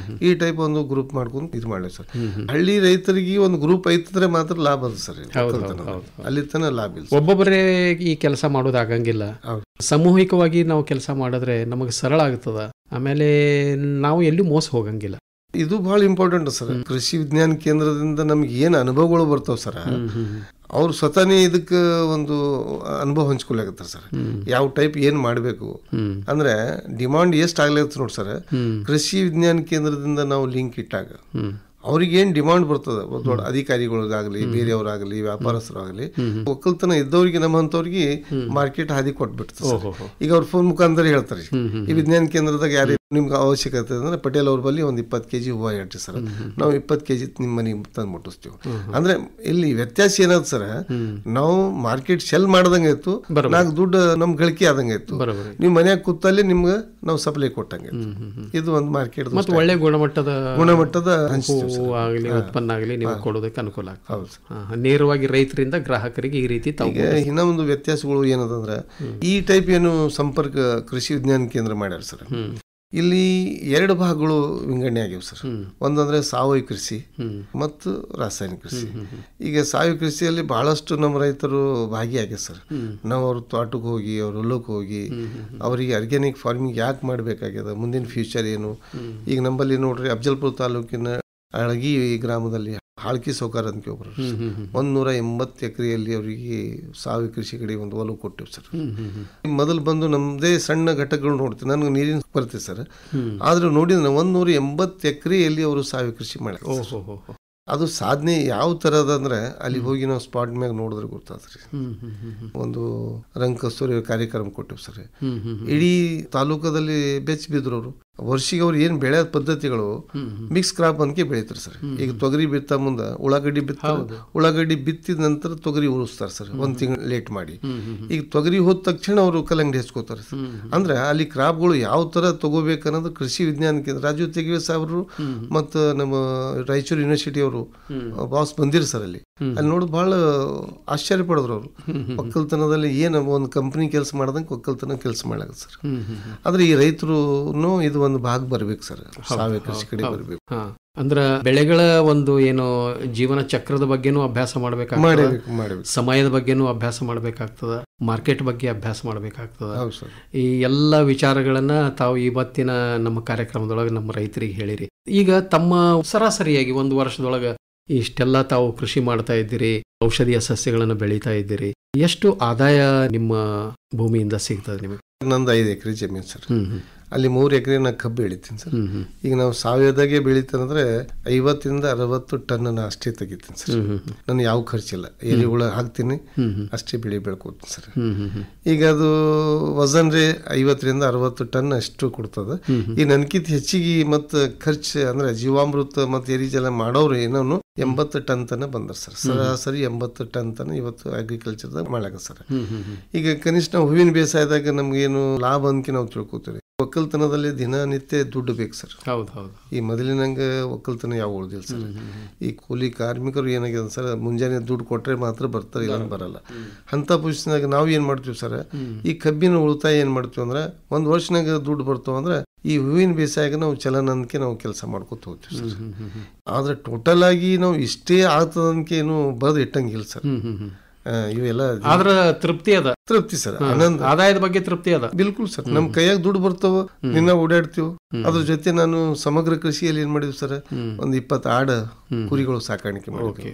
[SPEAKER 4] ಈ ಟೈಪ್ ಒಂದು ಗ್ರೂಪ್ ಮಾಡ್ಕೊಂಡು ಇದು ಮಾಡಿ ಸರ್. ಹಳ್ಳಿ ರೈತರಿಗೆ ಒಂದು ಗ್ರೂಪ್ ಐತಿದ್ರೆ ಮಾತ್ರ ಲಾಭ ಅದ ಸರ್. ಅಲ್ಲಿ ತನ ಲಾಭ ಇಲ್ಲ.
[SPEAKER 3] ಒಬ್ಬೊಬ್ಬರೇ ಈ ಕೆಲಸ ಮಾಡೋದು ಆಗಂಗಿಲ್ಲ. ಸಾಮೂಹಿಕವಾಗಿ ನಾವು ಕೆಲಸ ಮಾಡಿದ್ರೆ ನಮಗೆ ಸರಳ ಆಗ್ತದ, ಆಮೇಲೆ ನಾವು ಎಲ್ಲಿ ಮೋಸ ಹೋಗಂಗಿಲ್ಲ.
[SPEAKER 4] ಇದು ಬಹಳ ಇಂಪಾರ್ಟೆಂಟ್ ಸರ್. ಕೃಷಿ ವಿಜ್ಞಾನ ಕೇಂದ್ರದಿಂದ ನಮ್ಗೆ ಏನ್ ಅನುಭವಗಳು ಬರ್ತಾವ ಸರ್, ಅವ್ರು ಸ್ವತಃನೇ ಇದಕ್ಕೆ ಒಂದು ಅನುಭವ ಹಂಚ್ಕೊಳಕತ್ತಾರ ಸರ್. ಯಾವ ಟೈಪ್ ಏನ್ ಮಾಡ್ಬೇಕು ಅಂದ್ರೆ ಡಿಮಾಂಡ್ ಎಷ್ಟು ಆಗ್ಲತ್ತ ನೋಡಿ ಸರ್. ಕೃಷಿ ವಿಜ್ಞಾನ ಕೇಂದ್ರದಿಂದ ನಾವು ಲಿಂಕ್ ಇಟ್ಟಾಗ ಅವ್ರಿಗೆ ಏನ್ ಡಿಮಾಂಡ್ ಬರ್ತದ, ದೊಡ್ಡ ಅಧಿಕಾರಿಗಳಿಗಾಗಲಿ, ಬೇರೆಯವ್ರಾಗಲಿ, ವ್ಯಾಪಾರಸ್ಥರಾಗಲಿ, ಒಕ್ಕಲ್ತನ ಇದ್ದವ್ರಿಗೆ ನಮ್ಮಂತವ್ರಿಗೆ ಮಾರ್ಕೆಟ್ ಹಾದಿ ಕೊಟ್ಬಿಡ್ತದೆ. ಈಗ ಅವ್ರ ಫೋನ್ ಮುಖಾಂತರ ಹೇಳ್ತಾರೆ, ಈ ವಿಜ್ಞಾನ ಕೇಂದ್ರದಾಗ ಯಾರು ನಿಮ್ಗೆ ಅವಶ್ಯಕತೆ ಅಂದ್ರೆ ಪಟೇಲ್ ಅವ್ರ ಬಳಿ ಒಂದು 20 kg ಹೂವು ಹೇಳ್ರಿ ಸರ್, ನಾವು 20 kg ನಿಮ್ಮ ಮನೆಗೆ ತಂದು ಮುಟ್ಟಿಸ್ತೀವಿ. ಅಂದ್ರೆ ಇಲ್ಲಿ ವ್ಯತ್ಯಾಸ ಏನಾದ ಸರ್, ನಾವು ಮಾರ್ಕೆಟ್ ಸೆಲ್ ಮಾಡ್ದಂಗೆ ಇತ್ತು, 4 ದುಡ್ಡು ನಮ್ ಗಳಿಕೆ ಆದಂಗೆ ಇತ್ತು. ನೀವು ಮನ್ಯಾಗ ಕೂತಲ್ಲಿ ನಿಮ್ಗೆ ನಾವು ಸಪ್ಲೈ ಕೊಟ್ಟಂಗೆ. ಇದು ಒಂದು ಮಾರ್ಕೆಟ್
[SPEAKER 3] ಒಳ್ಳೆ ಗುಣಮಟ್ಟದ
[SPEAKER 4] ಹಂಚ್ತೀವಿ
[SPEAKER 3] ಉತ್ಪನ್ನ ಆಗಲಿ ನೀವು ಕೊಡೋದಕ್ಕೆ ಅನುಕೂಲ ಆಗ್ತದೆ. ನೇರವಾಗಿ ರೈತರಿಂದ ಗ್ರಾಹಕರಿಗೆ ಈ ರೀತಿ.
[SPEAKER 4] ಇನ್ನೂ ಒಂದು ವ್ಯತ್ಯಾಸಗಳು ಏನದಂದ್ರೆ, ಈ ಟೈಪ್ ಏನು ಸಂಪರ್ಕ ಕೃಷಿ ವಿಜ್ಞಾನ ಕೇಂದ್ರ ಮಾಡ್ಯಾರ ಸರ್. ಇಲ್ಲಿ 2 ಭಾಗಗಳು ವಿಂಗಡಣೆ ಆಗಿವೆ ಸರ್. ಒಂದಂದ್ರೆ ಸಾವಯವ ಕೃಷಿ ಮತ್ತು ರಾಸಾಯನಿಕ ಕೃಷಿ. ಈಗ ಸಾವಯವ ಕೃಷಿಯಲ್ಲಿ ಬಹಳಷ್ಟು ನಮ್ಮ ರೈತರು ಭಾಗಿಯಾಗ್ಯಾರ ಸರ್. ನಾವು ಅವ್ರ ತೋಟಕ್ಕೆ ಹೋಗಿ, ಅವ್ರ ಹೊಲಕ್ಕೆ ಹೋಗಿ ಅವರಿಗೆ ಆರ್ಗ್ಯಾನಿಕ್ ಫಾರ್ಮಿಂಗ್ ಯಾಕೆ ಮಾಡಬೇಕಾಗ್ಯದ, ಮುಂದಿನ ಫ್ಯೂಚರ್ ಏನು. ಈಗ ನಂಬಲ್ಲಿ ನೋಡ್ರಿ, ಅಫಜಲ್ಪುರ ತಾಲೂಕಿನ ಅಳಗಿ ಗ್ರಾಮದಲ್ಲಿ ಹಾಳ್ಕಿ ಸೌಕಾರ ಅಂತ ಒಬ್ರು 180 ಎಕರೆಯಲ್ಲಿ ಅವರಿಗೆ ಸಾವಯವ ಕೃಷಿ ಕಡೆ ಒಂದು ಒಲವು ಕೊಟ್ಟಿವಿ ಸರ್. ಮೊದಲು ಬಂದು ನಮ್ದೇ ಸಣ್ಣ ಘಟಕಗಳು ನೋಡ್ತೀವಿ, ನನಗೆ ನೀರಿನ ಬರ್ತೇವೆ ಸರ್. ಆದ್ರೆ ನೋಡಿದ್ರೆ 180 ಎಕರೆಯಲ್ಲಿ ಅವರು ಸಾವಯವ ಕೃಷಿ ಮಾಡ್ತಾರೆ. ಅದು ಸಾಧನೆ ಯಾವ ತರದ ಅಂದ್ರೆ ಅಲ್ಲಿ ಹೋಗಿ ನಾವು ಸ್ಪಾಟ್ ಮ್ಯಾಗ ನೋಡಿದ್ರೆ ಗೊತ್ತಾದ್ರಿ. ಒಂದು ರಂಗ ಕಸ್ತೂರಿ ಕಾರ್ಯಕ್ರಮ ಕೊಟ್ಟಿವಿ ಸರ್. ಇಡೀ ತಾಲೂಕದಲ್ಲಿ ಬೆಚ್ಚ ಬಿದ್ರು ಅವರು. ವರ್ಷಿಗೆ ಅವ್ರು ಏನ್ ಬೆಳೆಯ ಪದ್ಧತಿಗಳು ಮಿಕ್ಸ್ ಕ್ರಾಪ್ ಅನ್ಕೆ ಬೆಳಿತಾರೆ ಸರ್. ಈಗ ತೊಗರಿ ಬಿತ್ತ ಮುಂದೆ ಉಳ್ಳಾಗಡ್ಡಿ ಉಳ್ಳಾಗಡ್ಡಿ ಬಿತ್ತಿದ ನಂತರ ತೊಗರಿ ಉಳಿಸ್ತಾರೆ ಸರ್, 1 ತಿಂಗಳು ಲೇಟ್ ಮಾಡಿ. ಈಗ ತೊಗರಿ ಹೋದ ತಕ್ಷಣ ಅವರು ಕಲ್ಲಂಗಡಿ ಹಚ್ಕೋತಾರೆ ಸರ್. ಅಂದ್ರೆ ಅಲ್ಲಿ ಕ್ರಾಪ್ಗಳು ಯಾವ ತರ ತಗೋಬೇಕನ್ನೋದು ಕೃಷಿ ವಿಜ್ಞಾನ ಕೇಂದ್ರ ರಾಜೀವ್ ತೆಗಿವೆ ಸಾಹೇಬರು ಮತ್ತು ನಮ್ಮ ರಾಯಚೂರು ಯೂನಿವರ್ಸಿಟಿ ಅವರು ಬಾಸ್ ಬಂದಿರು ಸರ್. ಅಲ್ಲಿ ನೋಡಿದ್ ಬಹಳ ಆಶ್ಚರ್ಯ ಪಡಿದ್ರು ಅವರು. ಒಕ್ಕಲ್ತನದಲ್ಲಿ ಏನು ಒಂದು ಕಂಪನಿ ಕೆಲಸ ಮಾಡ್ದಂಗೆ ಒಕ್ಕಲ್ತನ ಕೆಲಸ ಮಾಡಾಗತ್ತೆ ಸರ್. ಆದ್ರೆ ಈ ರೈತರು ಇದು ಒಂದು ಭಾಗ ಬರ್ಬೇಕು ಸರ್, ಸಾವಯವ ಕೃಷಿ ಕಡೆ ಬರ್ಬೇಕು.
[SPEAKER 3] ಅಂದ್ರ ಬೆಳೆಗಳ ಒಂದು ಏನು ಜೀವನ ಚಕ್ರದ ಬಗ್ಗೆನೂ ಅಭ್ಯಾಸ ಮಾಡಬೇಕಾಗ್ತದೆ, ಸಮಯದ ಬಗ್ಗೆನೂ ಅಭ್ಯಾಸ ಮಾಡಬೇಕಾಗ್ತದ, ಮಾರ್ಕೆಟ್ ಬಗ್ಗೆ ಅಭ್ಯಾಸ ಮಾಡಬೇಕಾಗ್ತದ. ಈ ಎಲ್ಲ ವಿಚಾರಗಳನ್ನ ತಾವು ಇವತ್ತಿನ ನಮ್ಮ ಕಾರ್ಯಕ್ರಮದೊಳಗೆ ನಮ್ಮ ರೈತರಿಗೆ ಹೇಳಿರಿ. ಈಗ ತಮ್ಮ ಸರಾಸರಿಯಾಗಿ 1 ವರ್ಷದೊಳಗೆ ಇಷ್ಟೆಲ್ಲ ತಾವು ಕೃಷಿ ಮಾಡ್ತಾ ಇದ್ದೀರಿ, ಔಷಧೀಯ ಸಸ್ಯಗಳನ್ನು ಬೆಳೀತಾ ಇದ್ದೀರಿ, ಎಷ್ಟು ಆದಾಯ ನಿಮ್ಮ ಭೂಮಿಯಿಂದ ಸಿಗ್ತದೆ ನಿಮಗೆ?
[SPEAKER 4] ನಂದು 5 ಎಕರೆ ಜಮೀನು ಸರ್. ಅಲ್ಲಿ 3 ಎಕರೆ ನಾ ಕಬ್ಬು ಬೆಳಿತೀನಿ ಸರ್. ಈಗ ನಾವು ಸಾವಯವದಾಗೆ ಬೆಳಿತಂದ್ರೆ 50 ರಿಂದ 60 ಟನ್ ನಾ ಅಷ್ಟೇ ತೆಗಿತೀನಿ ಸರ್. ನಾನು ಯಾವ ಖರ್ಚಿಲ್ಲ, ಎಲೆಗಳು ಹಾಕ್ತೀನಿ ಅಷ್ಟೇ ಬೆಳೆ ಬೆಳ್ಕೋತೀನಿ ಸರ್. ಈಗ ಅದು ವಜನ್ ರೇ 50 ರಿಂದ 60 ಟನ್ ಅಷ್ಟು ಕೊಡ್ತದ. ಈ ನನ್ಕಿಂತ ಹೆಚ್ಚಿಗೆ ಮತ್ತು ಖರ್ಚು ಅಂದ್ರೆ ಜೀವಾಮೃತ ಮತ್ತು ಎರಿಜಲ ಮಾಡೋರು ಏನೋ 80 ಟನ್ ತನ ಬಂದ್ರ ಸರ್. ಸರಾಸರಿ 80 ಟನ್ ತನ ಇವತ್ತು ಅಗ್ರಿಕಲ್ಚರ್ದಾಗ ಮಾಡಾಕ ಸರ್. ಈಗ ಕನಿಷ್ಠ ನಾವು ಹೂವಿನ ಬೇಸಾಯದಾಗ ನಮ್ಗೇನು ಲಾಭ ಅನ್ಕೆ ನಾವು ತಿಳ್ಕೊತೀವಿ. ಒಕ್ಕಲ್ತನದಲ್ಲಿ ದಿನನಿತ್ಯ ದುಡ್ಡು ಬೇಕು ಸರ್. ಈ ಮೊದಲಿನಂಗೆ ಒಕ್ಕಲ್ತನ ಯಾವ ಉಳಿದಿಲ್ಲ ಸರ್. ಈ ಕೂಲಿ ಕಾರ್ಮಿಕರು ಏನಾಗಿದೆ ಸರ್, ಮುಂಜಾನೆ ದುಡ್ಡು ಕೊಟ್ರೆ ಮಾತ್ರ ಬರ್ತಾರೆ, ಇಲ್ಲ ಬರಲ್ಲ. ಅಂತ ಪೊಸಿಷನ್ಯಾಗ ನಾವು ಏನ್ ಮಾಡ್ತೀವಿ ಸರ್, ಈ ಕಬ್ಬಿನ ಉಳಿತಾಯ ಏನ್ ಮಾಡ್ತೀವಿ ಅಂದ್ರೆ 1 ವರ್ಷನಾಗ ದುಡ್ಡು ಬರ್ತಾವ ಅಂದ್ರೆ ಈ ಹೂವಿನ ಬೇಸಾಯಾಗ ನಾವು ಚಲನಕ್ಕೆ ನಾವು ಕೆಲಸ ಮಾಡ್ಕೊತ ಹೋಗ್ತೀವಿ ಸರ್. ಆದ್ರೆ ಟೋಟಲ್ ಆಗಿ ನಾವು ಇಷ್ಟೇ ಆಗ್ತದನ್ಕೆ ಏನು ಬರೆದು ಇಟ್ಟಂಗಿಲ್ಲ ಸರ್. ಇವೆಲ್ಲ
[SPEAKER 3] ಆದ್ರ ತೃಪ್ತಿ ಅದ,
[SPEAKER 4] ತೃಪ್ತಿ ಸರ್, ಆನಂದ,
[SPEAKER 3] ಆದಾಯದ ಬಗ್ಗೆ ತೃಪ್ತಿ ಅದ.
[SPEAKER 4] ಬಿಲ್ಕುಲ್ ಸರ್. ನಮ್ ಕೈಯಾಗ ದುಡ್ಡು ಬರ್ತಾವ, ದಿನ ಓಡಾಡ್ತೀವಿ. ಅದ್ರ ಜೊತೆ ನಾನು ಸಮಗ್ರ ಕೃಷಿಯಲ್ಲಿ ಏನ್ ಮಾಡಿದ್ವಿ ಸರ್, ಒಂದು 20 ಆಡ ಕುರಿಗಳು ಸಾಕಾಣಿಕೆ ಮಾಡಿದ್ವಿ,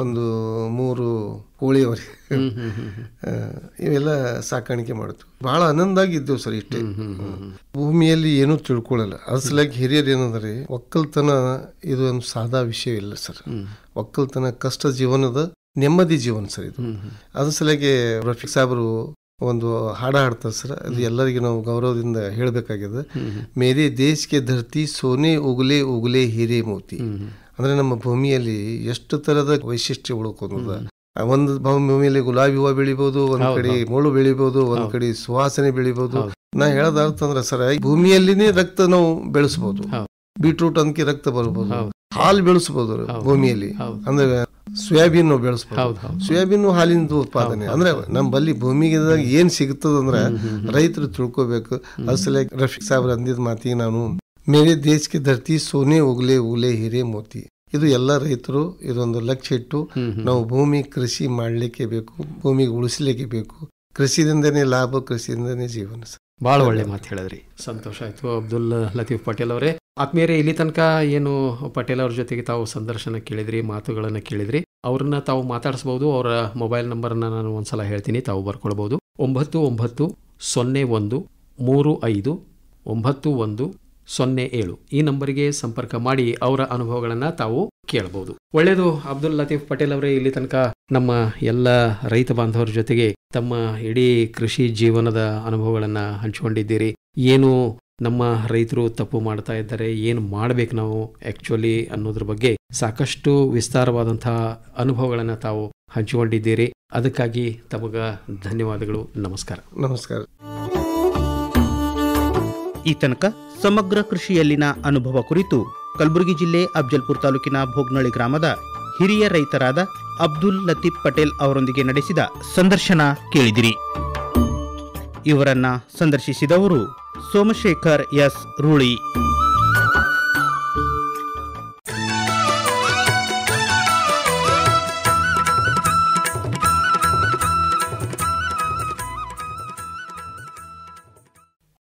[SPEAKER 4] ಒಂದು 3 ಕೋಳಿಯವರಿಗೆ ಇವೆಲ್ಲ ಸಾಕಾಣಿಕೆ ಮಾಡಿದ್ವಿ. ಬಹಳ ಆನಂದಾಗಿದ್ದೇವು ಸರ್. ಇಷ್ಟೇ, ಭೂಮಿಯಲ್ಲಿ ಏನೂ ತಿಳ್ಕೊಳ್ಳಲ್ಲ. ಅಸಲಾಗಿ ಹಿರಿಯರು ಏನಂದ್ರೆ, ಒಕ್ಕಲ್ತನ ಇದು ಒಂದು ಸಾದಾ ವಿಷಯ ಇಲ್ಲ ಸರ್. ಒಕ್ಕಲ್ತನ ಕಷ್ಟ ಜೀವನದ ನೆಮ್ಮದಿ ಜೀವನ ಸರ್ ಇದು. ಅದ್ರ ಸಲಗೆ ರಫೀಕ್ ಸಾಬ್ರು ಒಂದು ಹಾಡ ಹಾಡ್ತಾರೆ ಸರ್, ಅದು ಎಲ್ಲರಿಗೂ ನಾವು ಗೌರವದಿಂದ ಹೇಳಬೇಕಾಗಿದೆ. ಮೇರೆ ದೇಶಕ್ಕೆ ಧರ್ತಿ ಸೋನೆ ಉಗುಲೆ ಉಗುಲೆ ಹೀರೆ ಮೋತಿ. ಅಂದ್ರೆ ನಮ್ಮ ಭೂಮಿಯಲ್ಲಿ ಎಷ್ಟು ತರದ ವೈಶಿಷ್ಟ್ಯ ಉಳ್ಕೊಂಡ. ಒಂದು ಭೂಮಿಯಲ್ಲಿ ಗುಲಾಬಿ ಹೂವು ಬೆಳಿಬಹುದು, ಒಂದ್ ಕಡೆ ಮುಳ್ಳು ಬೆಳಿಬಹುದು, ಒಂದ್ ಕಡೆ ಸುವಾಸನೆ ಬೆಳಿಬಹುದು. ನಾ ಹೇಳೋದ ಅರ್ಥ ಅಂದ್ರೆ ಸರ್, ಭೂಮಿಯಲ್ಲಿನೇ ರಕ್ತ ನಾವು ಬೆಳೆಸಬಹುದು. ಬೀಟ್ರೂಟ್ ಅಂಕಿ ರಕ್ತ ಬರ್ಬೋದು, ಹಾಲು ಬೆಳೆಸಬಹುದು ಭೂಮಿಯಲ್ಲಿ. ಅಂದ್ರೆ ಸೋಯಾಬೀನ್ ನಾವು ಬೆಳೆಸಬಹುದು. ಸೋಯಾಬೀನ್ ಹಾಲಿನ ಉತ್ಪಾದನೆ. ಅಂದ್ರೆ ನಮ್ಮ ಬಲ್ಲಿ ಭೂಮಿಗೆ ಏನ್ ಸಿಗುತ್ತದಂದ್ರೆ ರೈತರು ತಿಳ್ಕೊಬೇಕು. ಅಸಲ ರಫೀಕ್ ಸಾಹೇಬ್ರ ಅಂದಿದ್ ಮಾತಿಗೆ ನಾನು, ಮೇರೆ ದೇಶಕ್ಕೆ ಧರ್ತಿ ಸೋನೆ ಉಗ್ಲೆ ಉಗ್ಲೆ ಹೀರೆ ಮೋತಿ. ಇದು ಎಲ್ಲ ರೈತರು ಇದೊಂದು ಲಕ್ಷ್ಯ ಇಟ್ಟು ನಾವು ಭೂಮಿ ಕೃಷಿ ಮಾಡ್ಲಿಕ್ಕೆ ಬೇಕು, ಭೂಮಿಗೆ ಉಳಿಸ್ಲಿಕ್ಕೆ ಬೇಕು. ಕೃಷಿದಿಂದನೇ ಲಾಭ, ಕೃಷಿಯಿಂದನೇ ಜೀವನ.
[SPEAKER 3] ಬಹಳ ಒಳ್ಳೆ ಮಾತು ಹೇಳಿದ್ರಿ, ಸಂತೋಷ ಆಯ್ತು. ಅಬ್ದುಲ್ ಲತೀಫ್ ಪಟೇಲ್ ಅವರೇ, ಆತ್ಮೀಯರೇ, ಇಲ್ಲಿ ತನಕ ಏನು ಪಟೇಲ್ ಅವ್ರ ಜೊತೆಗೆ ತಾವು ಸಂದರ್ಶನ ಕೇಳಿದ್ರಿ, ಮಾತುಗಳನ್ನು ಕೇಳಿದ್ರಿ. ಅವ್ರನ್ನ ತಾವು ಮಾತಾಡಿಸಬಹುದು. ಅವರ ಮೊಬೈಲ್ ನಂಬರ್ನ ನಾನು ಒಂದ್ಸಲ ಹೇಳ್ತೀನಿ, ತಾವು ಬರ್ಕೊಳ್ಬಹುದು. 9901359107 ಈ ನಂಬರಿಗೆ ಸಂಪರ್ಕ ಮಾಡಿ ಅವರ ಅನುಭವಗಳನ್ನು ತಾವು ಕೇಳಬಹುದು. ಒಳ್ಳೆಯದು ಅಬ್ದುಲ್ ಲತೀಫ್ ಪಟೇಲ್ ಅವರೇ, ಇಲ್ಲಿ ತನಕ ನಮ್ಮ ಎಲ್ಲ ರೈತ ಬಾಂಧವರ ಜೊತೆಗೆ ತಮ್ಮ ಇಡೀ ಕೃಷಿ ಜೀವನದ ಅನುಭವಗಳನ್ನು ಹಂಚಿಕೊಂಡಿದ್ದೀರಿ. ಏನು ನಮ್ಮ ರೈತರು ತಪ್ಪು ಮಾಡ್ತಾ ಇದ್ದಾರೆ, ಏನು ಮಾಡಬೇಕು ನಾವು ಆ್ಯಕ್ಚುಲಿ ಅನ್ನೋದ್ರ ಬಗ್ಗೆ ಸಾಕಷ್ಟು ವಿಸ್ತಾರವಾದಂತಹ ಅನುಭವಗಳನ್ನು ತಾವು ಹಂಚಿಕೊಂಡಿದ್ದೀರಿ. ಅದಕ್ಕಾಗಿ ತಮಗ ಧನ್ಯವಾದಗಳು. ನಮಸ್ಕಾರ.
[SPEAKER 4] ನಮಸ್ಕಾರ.
[SPEAKER 2] ಈ ತನಕ ಸಮಗ್ರ ಕೃಷಿಯಲ್ಲಿನ ಅನುಭವ ಕುರಿತು ಕಲಬುರಗಿ ಜಿಲ್ಲೆ ಅಫ್ಜಲ್ಪುರ ತಾಲೂಕಿನ ಭೋಗ್ನಳ್ಳಿ ಗ್ರಾಮದ ಹಿರಿಯ ರೈತರಾದ ಅಬ್ದುಲ್ ಲತೀಫ್ ಪಟೇಲ್ ಅವರೊಂದಿಗೆ ನಡೆಸಿದ ಸಂದರ್ಶನ ಕೇಳಿದಿರಿ. ಇವರನ್ನ ಸಂದರ್ಶಿಸಿದವರು ಸೋಮಶೇಖರ್ ಎಸ್ ರೂಳಿ.